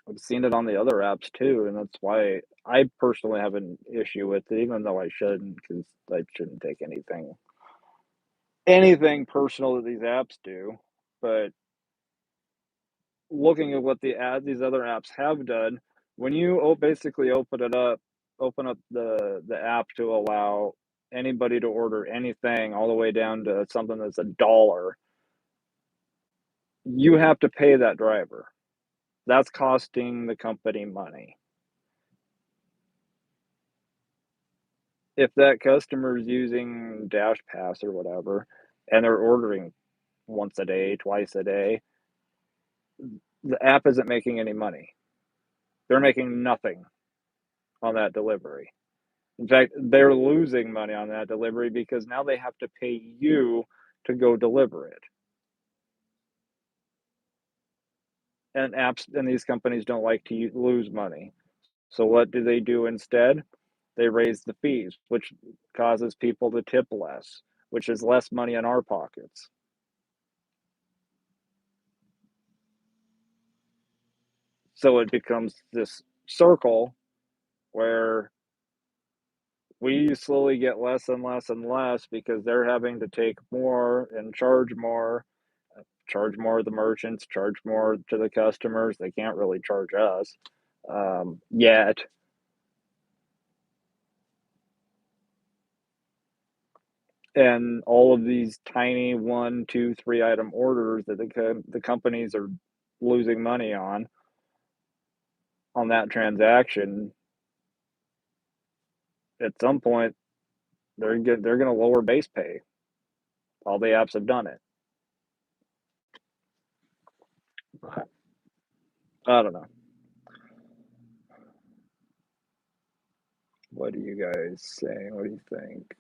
I've seen it on the other apps too, and that's why I personally have an issue with it, even though I shouldn't, because I shouldn't take anything personal that these apps do. But looking at what these other apps have done, when you basically open up the app to allow anybody to order anything, all the way down to something that's $1, you have to pay that driver. That's costing the company money. If that customer is using Dash Pass or whatever, and they're ordering once a day, twice a day, the app isn't making any money. They're making nothing on that delivery. In fact, they're losing money on that delivery because now they have to pay you to go deliver it. And apps and these companies don't like to lose money. So what do they do instead? They raise the fees, which causes people to tip less, which is less money in our pockets. So it becomes this circle where we slowly get less and less and less because they're having to take more and charge more to the merchants, charge more to the customers. They can't really charge us yet. And all of these tiny one, two, three item orders that the companies are losing money on that transaction, at some point they're going to lower base pay. All the apps have done it. I don't know. What are you guys saying? What do you think?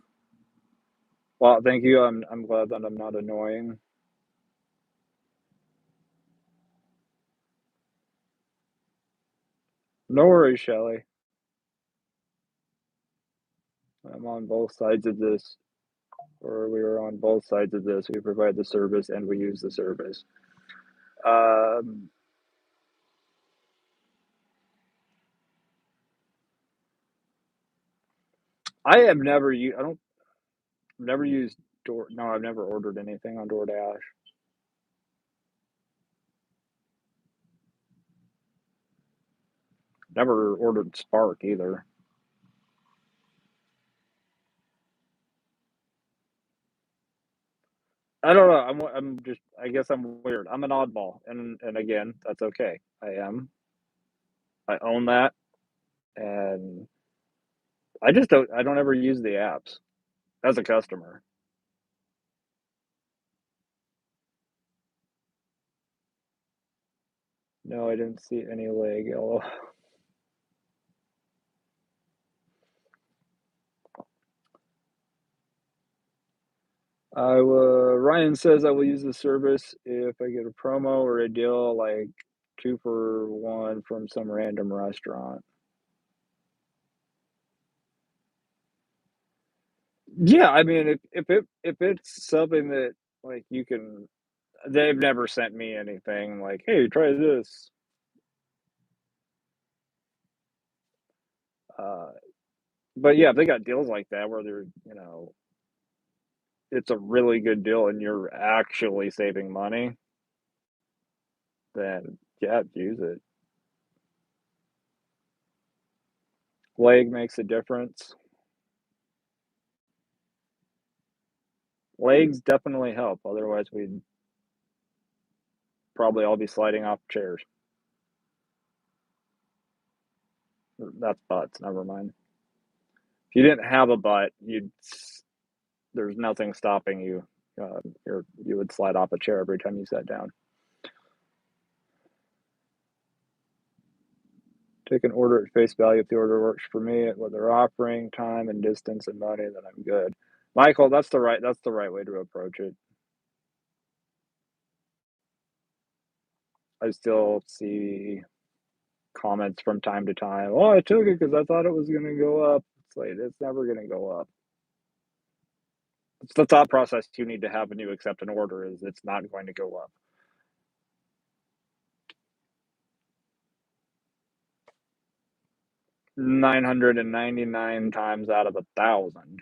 Well, thank you. I'm glad that I'm not annoying. No worries, Shelly. I'm on both sides of this, or we are on both sides of this. We provide the service and we use the service. Um, I have never I don't never used Door. No, I've never ordered anything on DoorDash. Never ordered Spark either. I don't know. I'm just. I guess I'm weird. I'm an oddball, and again, that's okay. I am. I own that, and I just don't. I don't ever use the apps as a customer. No, I didn't see any leg. Oh, Ryan says I will use the service if I get a promo or a deal like 2 for 1 from some random restaurant. Yeah, I mean, if it's something that, like, you can they've never sent me anything like, "Hey, try this." Uh, but yeah, if they got deals like that where they're, it's a really good deal and you're actually saving money, then yeah, use it. Leg makes a difference. Legs definitely help, otherwise we'd probably all be sliding off chairs. That's butts, never mind. If you didn't have a butt, there's nothing stopping you. You would slide off a chair every time you sat down. Take an order at face value. If the order works for me at what they're offering, time and distance and money, then I'm good. Michael, that's the right way to approach it. I still see comments from time to time. Oh, I took it because I thought it was going to go up. It's like it's never going to go up. It's the thought process you need to have when you accept an order is it's not going to go up. 999 times out of 1,000.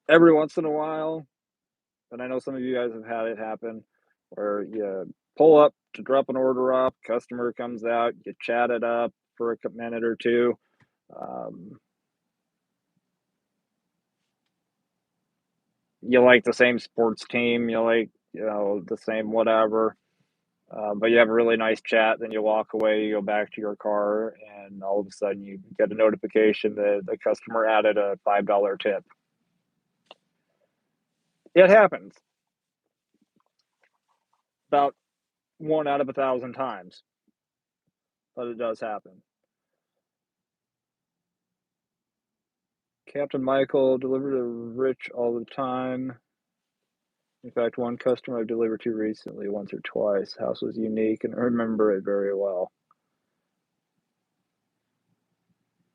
Every once in a while, and I know some of you guys have had it happen, where you pull up to drop an order off, customer comes out, you chat it up for a minute or two. Um, you like the same sports team, you like, the same whatever, but you have a really nice chat, then you walk away, you go back to your car, and all of a sudden you get a notification that the customer added a $5 tip. It happens about 1 out of 1,000 times, but it does happen. Captain Michael delivered to Rich all the time. In fact, one customer I've delivered to recently, once or twice. House was unique and I remember it very well.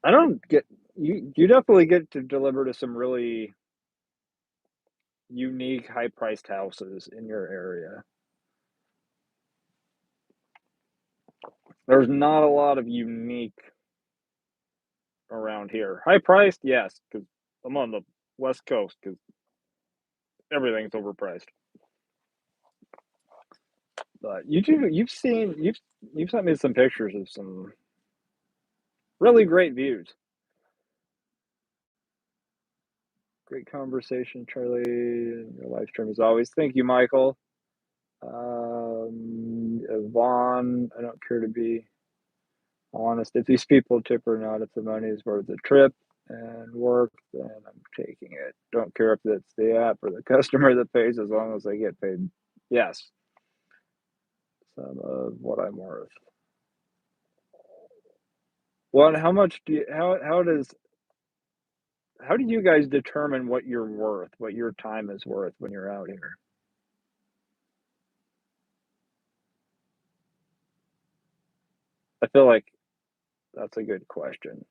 I don't get you definitely get to deliver to some really unique, high-priced houses in your area. There's not a lot of unique around here. High-priced, yes, because 'cause I'm on the West Coast. Because everything's overpriced. But you've sent me some pictures of some really great views. Great conversation, Charlie. Your live stream as always. Thank you, Michael. Vaughn, I don't care to be honest. If these people tip or not, if the money is worth the trip and work, then I'm taking it. Don't care if it's the app or the customer that pays as long as they get paid. Yes, some of what I'm worth. Well, and how much do you, how do you guys determine what you're worth, what your time is worth when you're out here? I feel like that's a good question.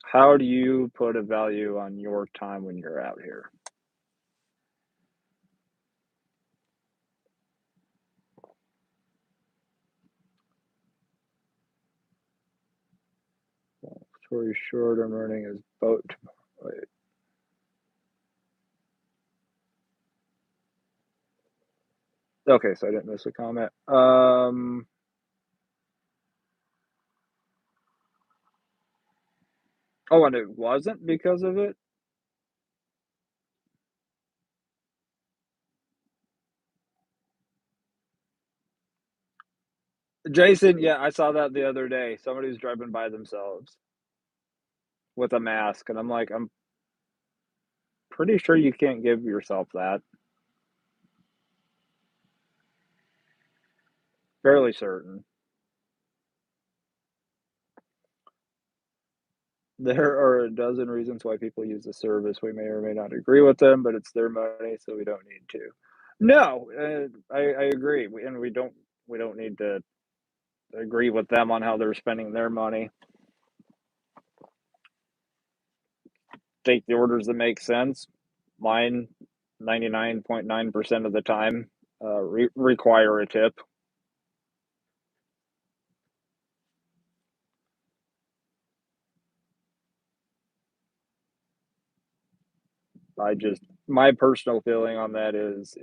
How do you put a value on your time when you're out here? Story short, I'm running his boat. Wait. Okay, so I didn't miss a comment. Oh, and it wasn't because of it? Jason, yeah, I saw that the other day. Somebody was driving by themselves with a mask, and I'm like, I'm pretty sure you can't give yourself that. Fairly certain. There are a dozen reasons why people use the service. We may or may not agree with them, but it's their money, so we don't need to. No, I agree, and we don't need to agree with them on how they're spending their money. Take the orders that make sense. Mine, 99.9% of the time, require a tip. I just my personal feeling on that is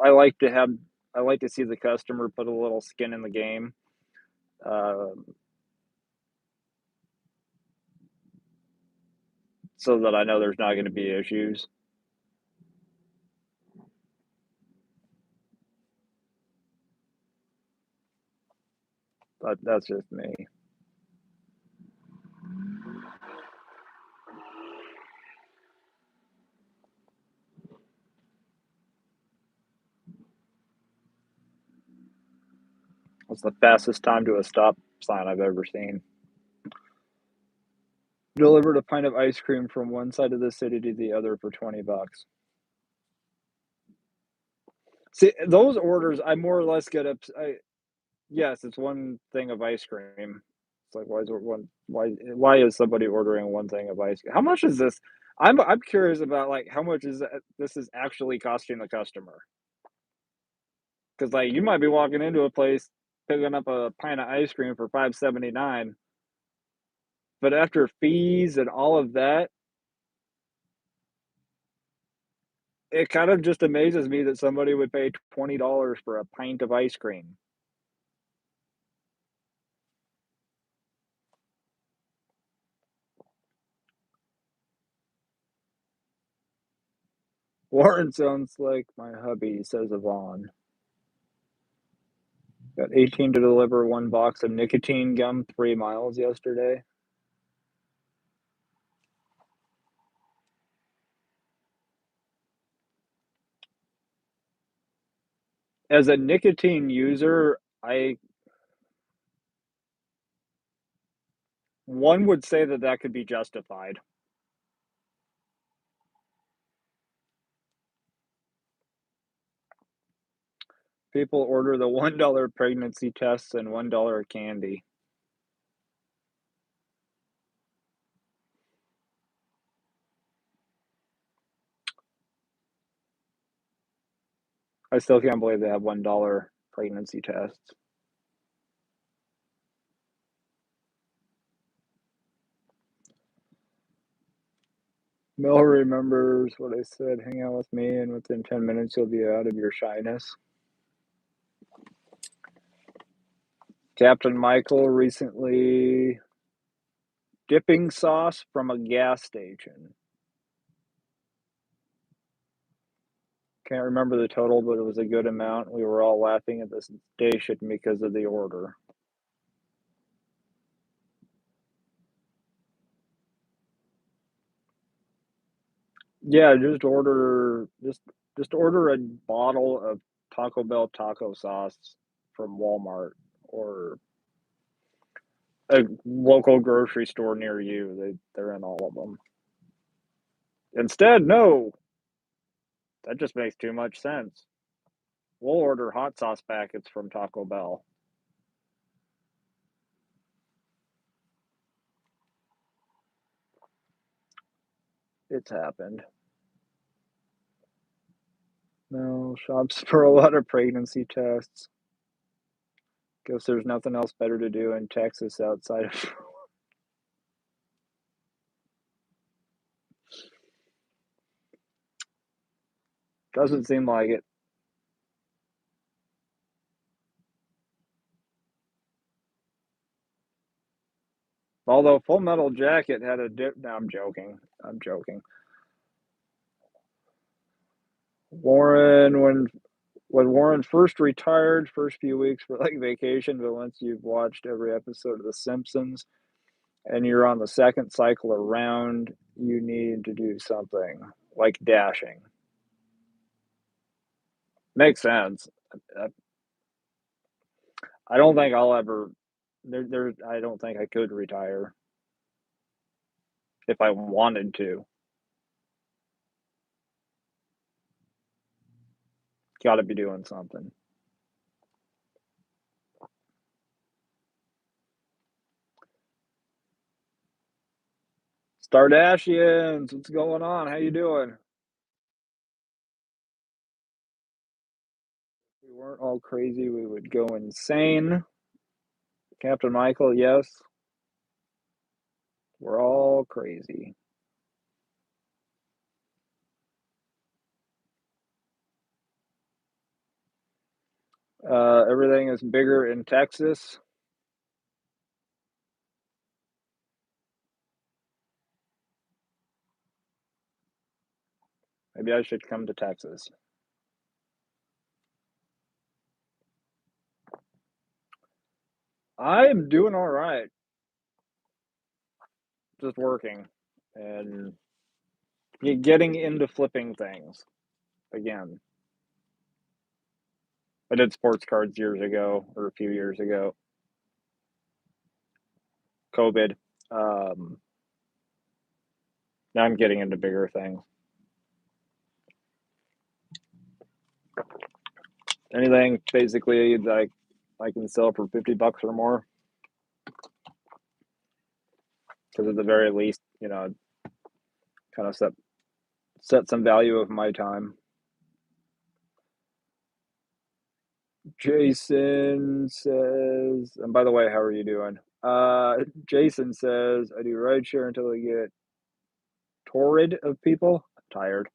I like to have I like to see the customer put a little skin in the game, um, so that I know there's not going to be issues. But that's just me. It's the fastest time to a stop sign I've ever seen. Delivered a pint of ice cream from one side of the city to the other for $20. See, those orders, I more or less get up. Yes, it's one thing of ice cream. It's like, why is it one? Why is somebody ordering one thing of ice cream? How much is this? I'm curious about like how much is this is actually costing the customer? Because like you might be walking into a place picking up a pint of ice cream for 5.79, but after fees and all of that, it kind of just amazes me that somebody would pay $20 for a pint of ice cream. Warren sounds like my hubby, says Yvonne. Got 18 to deliver one box of nicotine gum 3 miles yesterday. As a nicotine user, I one would say that that could be justified. People order the $1 pregnancy tests and $1 candy. I still can't believe they have $1 pregnancy tests. Mel remembers what I said. Hang out with me, and within 10 minutes, you'll be out of your shyness. Captain Michael recently dipping sauce from a gas station. Can't remember the total, but it was a good amount. We were all laughing at the station because of the order. Yeah, just order a bottle of Taco Bell taco sauce from Walmart or a local grocery store near you. They're in all of them. Instead, no, that just makes too much sense. We'll order hot sauce packets from Taco Bell. It's happened. No, shops for a lot of pregnancy tests. Guess there's nothing else better to do in Texas outside of doesn't seem like it. Although Full Metal Jacket had a dip. No, I'm joking. I'm joking. Warren, when Warren first retired, first few weeks for like vacation, but once you've watched every episode of The Simpsons and you're on the second cycle around, you need to do something like dashing. Makes sense. Uh, I don't think I'll ever. I don't think I could retire if I wanted to. Got to be doing something. Stardashians, what's going on? How you doing? If we weren't all crazy, we would go insane. Captain Michael, yes, we're all crazy. Everything is bigger in Texas. Maybe I should come to Texas. I'm doing all right. Just working and getting into flipping things again. I did sports cards years ago, or a few years ago. COVID. Um, Now I'm getting into bigger things. Anything basically like I can sell for $50 or more, because at the very least, kind of set some value of my time. Jason says, and by the way, how are you doing? Jason says, I do rideshare until I get torrid of people, tired,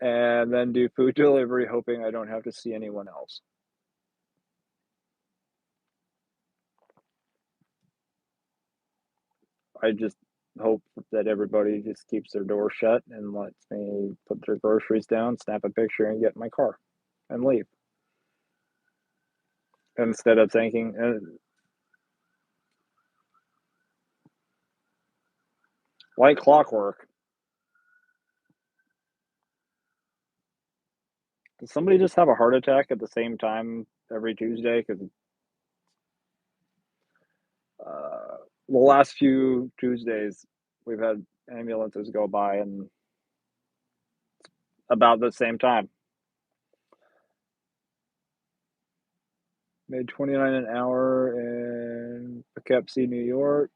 and then do food delivery, hoping I don't have to see anyone else. I just hope that everybody just keeps their door shut and lets me put their groceries down, snap a picture, and get in my car and leave. Instead of thinking, like clockwork, does somebody just have a heart attack at the same time every Tuesday? Because uh, the last few Tuesdays, we've had ambulances go by and about the same time. Made 29 an hour in Poughkeepsie, New York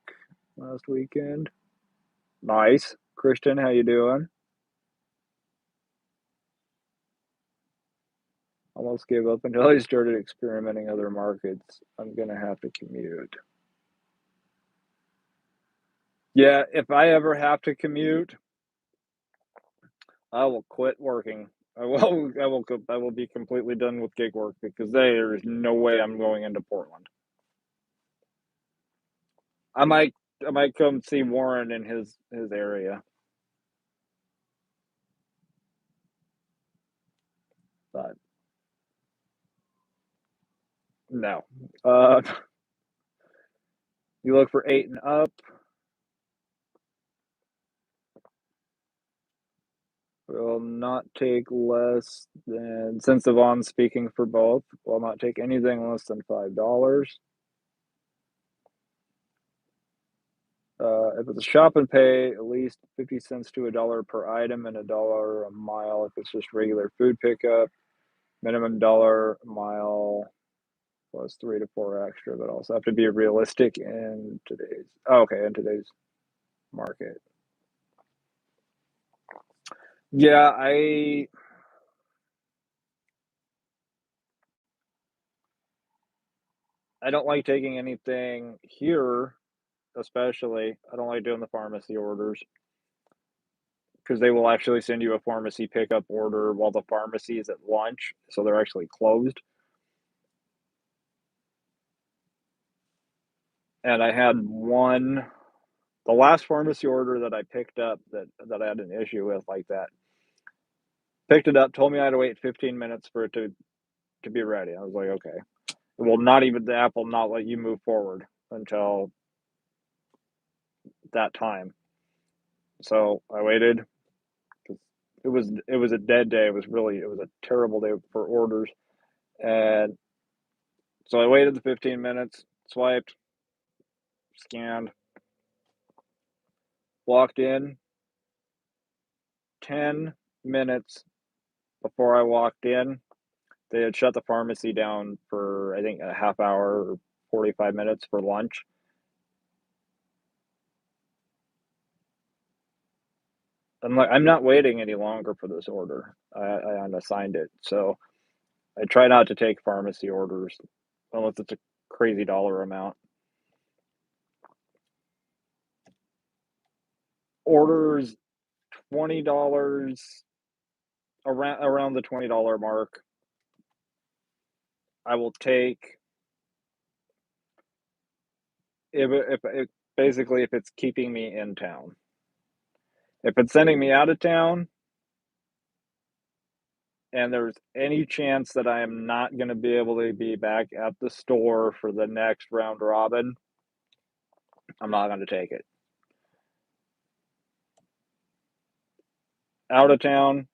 last weekend. Nice. Christian, how you doing? Almost gave up until I started experimenting other markets. I'm gonna have to commute. Yeah, if I ever have to commute, I will quit working. I will be completely done with gig work because there is no way I'm going into Portland. I might I might come see Warren in his area, but no. Uh, you look for 8 and up. Will not take less than, since Yvonne's speaking for both, will not take anything less than $5. If it's a shop and pay, at least 50 cents to $1 per item and $1 a mile if it's just regular food pickup. Minimum dollar a mile plus 3 to 4 extra, but also have to be realistic in today's in today's market. Yeah, I don't like taking anything here, especially. I don't like doing the pharmacy orders because they will actually send you a pharmacy pickup order while the pharmacy is at lunch, so they're actually closed. And I had one the last pharmacy order that I picked up that I had an issue with like that. Picked it up, told me I had to wait 15 minutes for it to be ready. I was like, "Okay." Well, not even the app will not let you move forward until that time. So I waited 'cause it was a dead day. It was a terrible day for orders. And so I waited the 15 minutes, swiped, scanned, walked in 10 minutes before I walked in. They had shut the pharmacy down for I think a half hour or 45 minutes for lunch. I'm like, I'm not waiting any longer for this order. I unassigned it. So I try not to take pharmacy orders unless it's a crazy dollar amount. Orders $20 around the $20 mark. I will take if basically if it's keeping me in town. If it's sending me out of town and there's any chance that I am not going to be able to be back at the store for the next round robin, I'm not going to take it. Out of town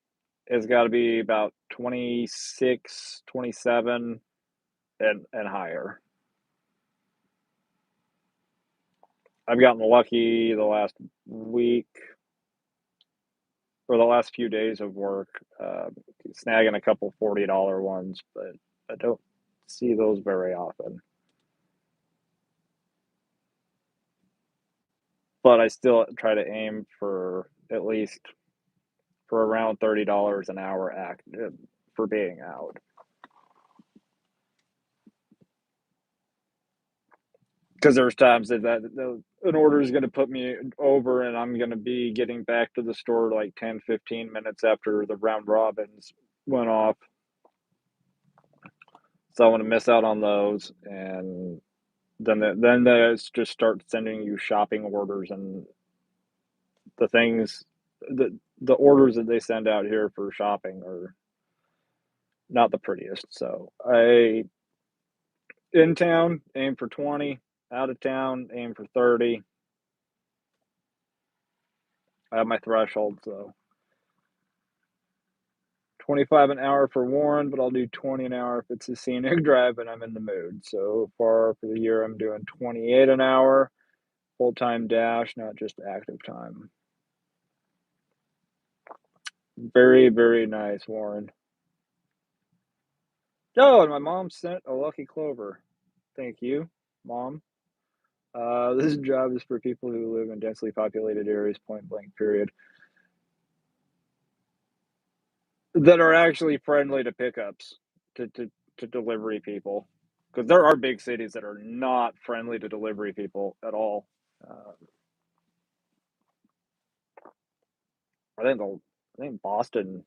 has got to be about 26, 27, and higher. I've gotten lucky the last week or the last few days of work, snagging a couple $40 ones, but I don't see those very often. But I still try to aim for at least for around $30 an hour for being out. Because there's times that an order is going to put me over and I'm going to be getting back to the store like 10, 15 minutes after the round robins went off. So I want to miss out on those. And then they just start sending you shopping orders and the things, the orders that they send out here for shopping are not the prettiest. So I in town aim for 20, out of town aim for 30. I have my threshold, so 25 an hour for Warren, but I'll do 20 an hour if it's a scenic drive and I'm in the mood. So far for the year, I'm doing 28 an hour, full time dash, not just active time. Very, very nice, Warren. Oh, and my mom sent a lucky clover. Thank you, Mom. This job is for people who live in densely populated areas, point blank, period, that are actually friendly to pickups, to delivery people. Because there are big cities that are not friendly to delivery people at all. Uh, I think Boston's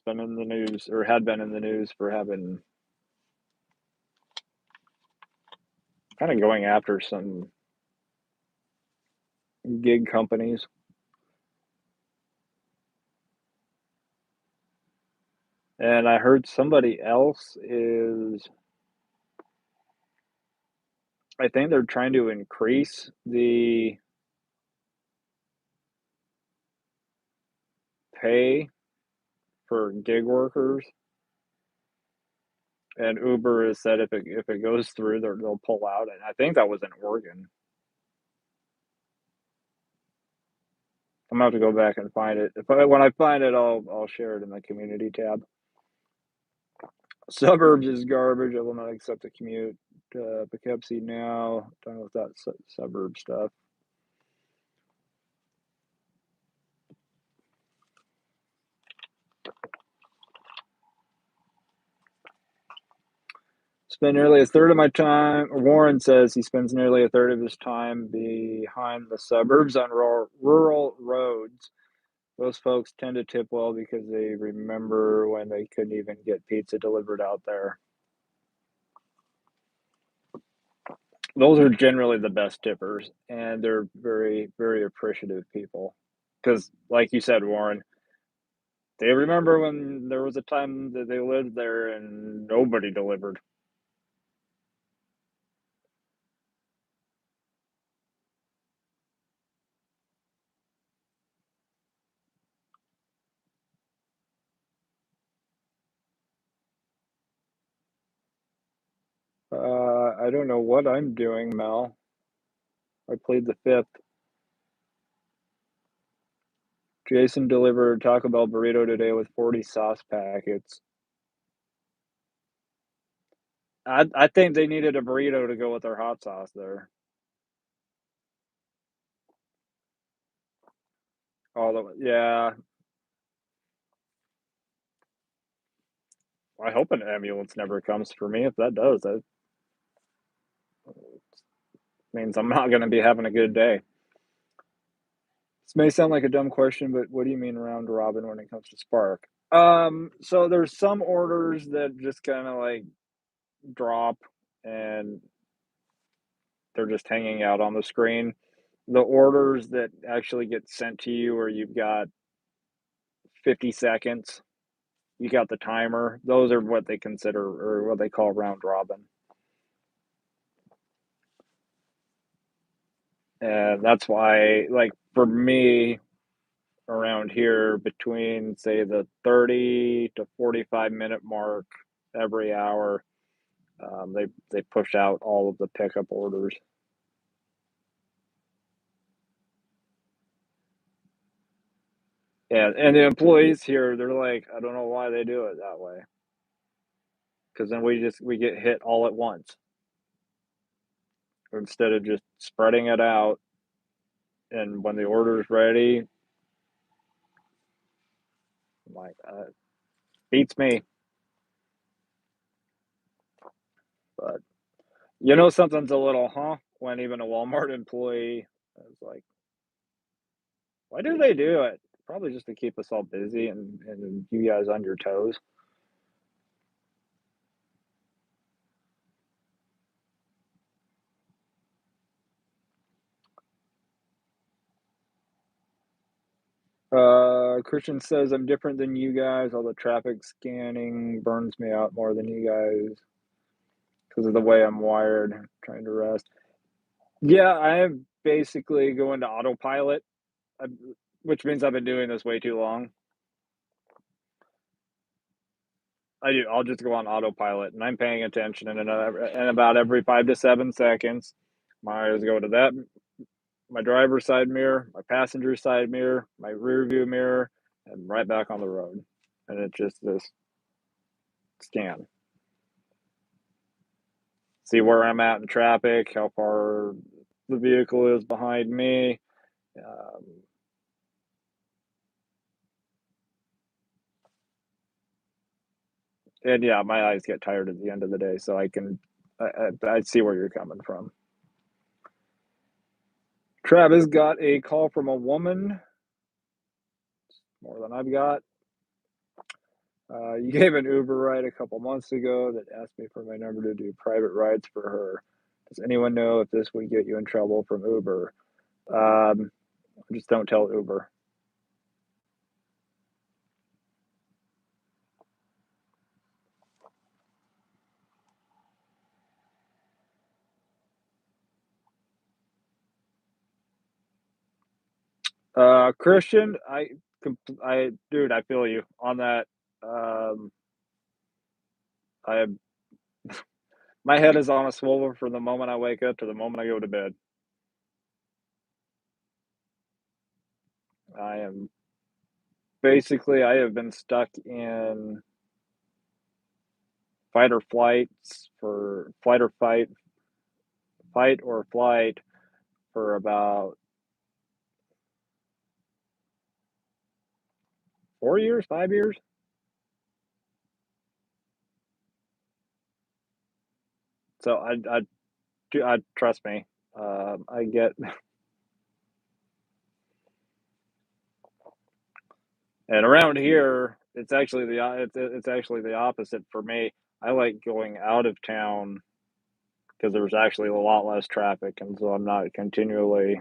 been in the news or had been in the news for having kind of going after some gig companies. And I heard somebody else is I think they're trying to increase the pay for gig workers, and Uber has said if it goes through, they'll pull out. And I think that was in Oregon. I'm gonna have to go back and find it. When I find it, I'll share it in the community tab. Suburbs is garbage. I will not accept a commute. Poughkeepsie now. Done with that suburb stuff. Spend nearly a third of my time. Warren says he spends nearly a third of his time behind the suburbs on rural roads. Those folks tend to tip well because they remember when they couldn't even get pizza delivered out there. Those are generally the best tippers, and they're very, very appreciative people. Because, like you said, Warren, they remember when there was a time that they lived there and nobody delivered. I don't know what I'm doing, Mel. I played the fifth. Jason delivered Taco Bell burrito today with 40 sauce packets. I think they needed a burrito to go with their hot sauce there. All the yeah. I hope an ambulance never comes for me. If that does, that means I'm not going to be having a good day. This may sound like a dumb question, but what do you mean round robin when it comes to Spark? So there's some orders that just kind of like drop and they're just hanging out on the screen. The orders that actually get sent to you, where you've got 50 seconds, you got the timer. Those are what they consider or what they call round robin. And that's why, like, for me, around here, between, say, the 30 to 45-minute mark every hour, they push out all of the pickup orders. And the employees here, they're like, I don't know why they do it that way. Because then we get hit all at once instead of just spreading it out. And when the order's ready, I'm like, beats me. But something's a little when even a Walmart employee is like, why do they do it? Probably just to keep us all busy and you guys on your toes. Christian says I'm different than you guys. All the traffic scanning burns me out more than you guys because of the way I'm wired. I'm trying to rest. Yeah, I am basically going to autopilot, uh, which means I've been doing this way too long. I do. I'll just go on autopilot, and I'm paying attention. And about every 5 to 7 seconds, my eyes go to that my driver's side mirror, my passenger side mirror, my rear view mirror, and right back on the road. And it's just this scan. See where I'm at in traffic, how far the vehicle is behind me. Um, and yeah, my eyes get tired at the end of the day, so I see where you're coming from. Travis got a call from a woman, more than I've got. You gave an Uber ride a couple months ago that asked me for my number to do private rides for her. Does anyone know if this would get you in trouble from Uber? Um, just don't tell Uber. Christian, dude, I feel you on that. Um, I, my head is on a swivel from the moment I wake up to the moment I go to bed. I have been stuck in fight or flights for fight or fight or flight for about 4 years, 5 years. So I trust me. I get, and around here, it's actually the opposite for me. I like going out of town because there's actually a lot less traffic, and so I'm not continually.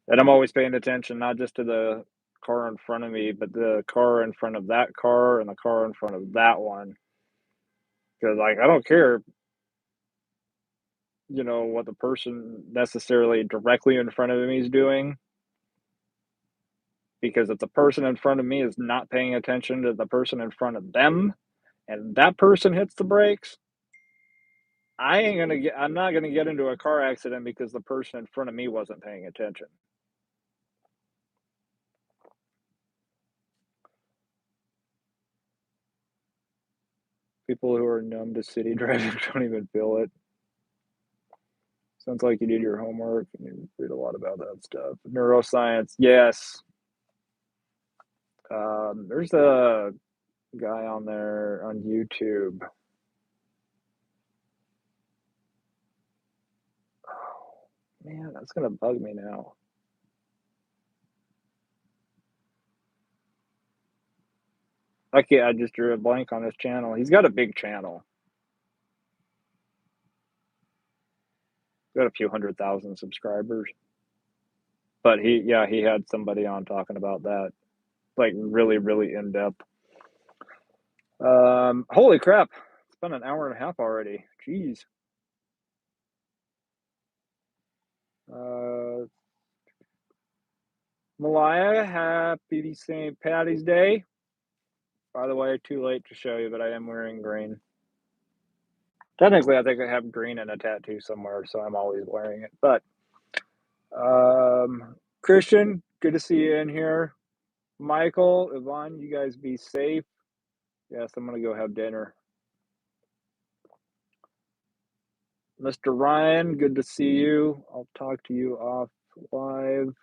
And I'm always paying attention not just to the car in front of me, but the car in front of that car and the car in front of that one. Because like I don't care, what the person necessarily directly in front of me is doing. Because if the person in front of me is not paying attention to the person in front of them, and that person hits the brakes, I'm not gonna get into a car accident because the person in front of me wasn't paying attention. People who are numb to city driving don't even feel it. Sounds like you did your homework and you read a lot about that stuff. Neuroscience, yes. There's a guy on there on YouTube. Oh, man, that's gonna bug me now. Okay, I just drew a blank on his channel. He's got a big channel. Got a few 100,000 subscribers. But he had somebody on talking about that, like really, really in depth. Holy crap! It's been an hour and a half already. Jeez. Uh, Malaya, happy St. Patty's Day. By the way, too late to show you, but I am wearing green. Technically, I think I have green in a tattoo somewhere, so I'm always wearing it. But Christian, good to see you in here. Michael, Yvonne, you guys be safe. Yes, I'm gonna go have dinner. Mr. Ryan, good to see you. I'll talk to you off live.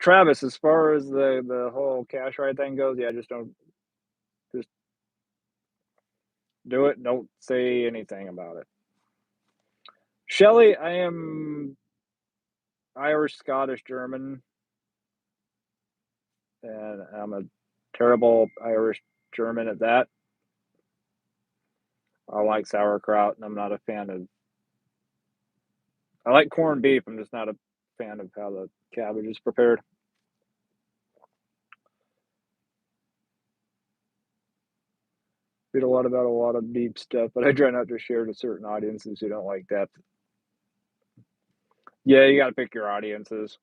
Travis, as far as the whole cash ride thing goes, yeah, just do it. Don't say anything about it. Shelly, I am Irish, Scottish, German, and I'm a terrible Irish German at that. I like sauerkraut, and I'm not a fan of. I like corned beef. I'm just not a fan of how the cabbage is prepared. Read a lot about a lot of deep stuff, but I try not to share to certain audiences who don't like that. Yeah, you got to pick your audiences.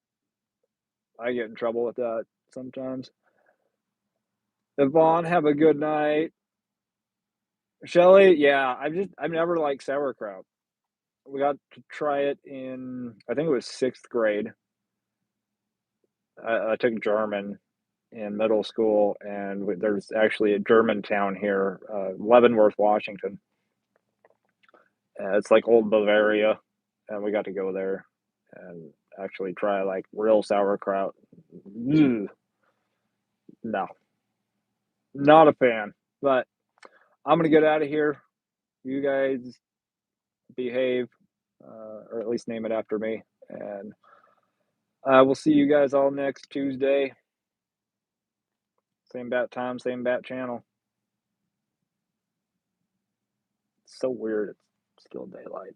I get in trouble with that sometimes. Yvonne, have a good night. Shelly, yeah, I've never liked sauerkraut. We got to try it in, I think it was sixth grade. I took German in middle school, and there's actually a German town here, Leavenworth, Washington. It's like old Bavaria, and we got to go there and actually try like real sauerkraut. Ugh, no, not a fan. But I'm gonna get out of here. You guys behave, or at least name it after me. And we'll see you guys all next Tuesday. Same bat time, same bat channel. It's so weird. It's still daylight.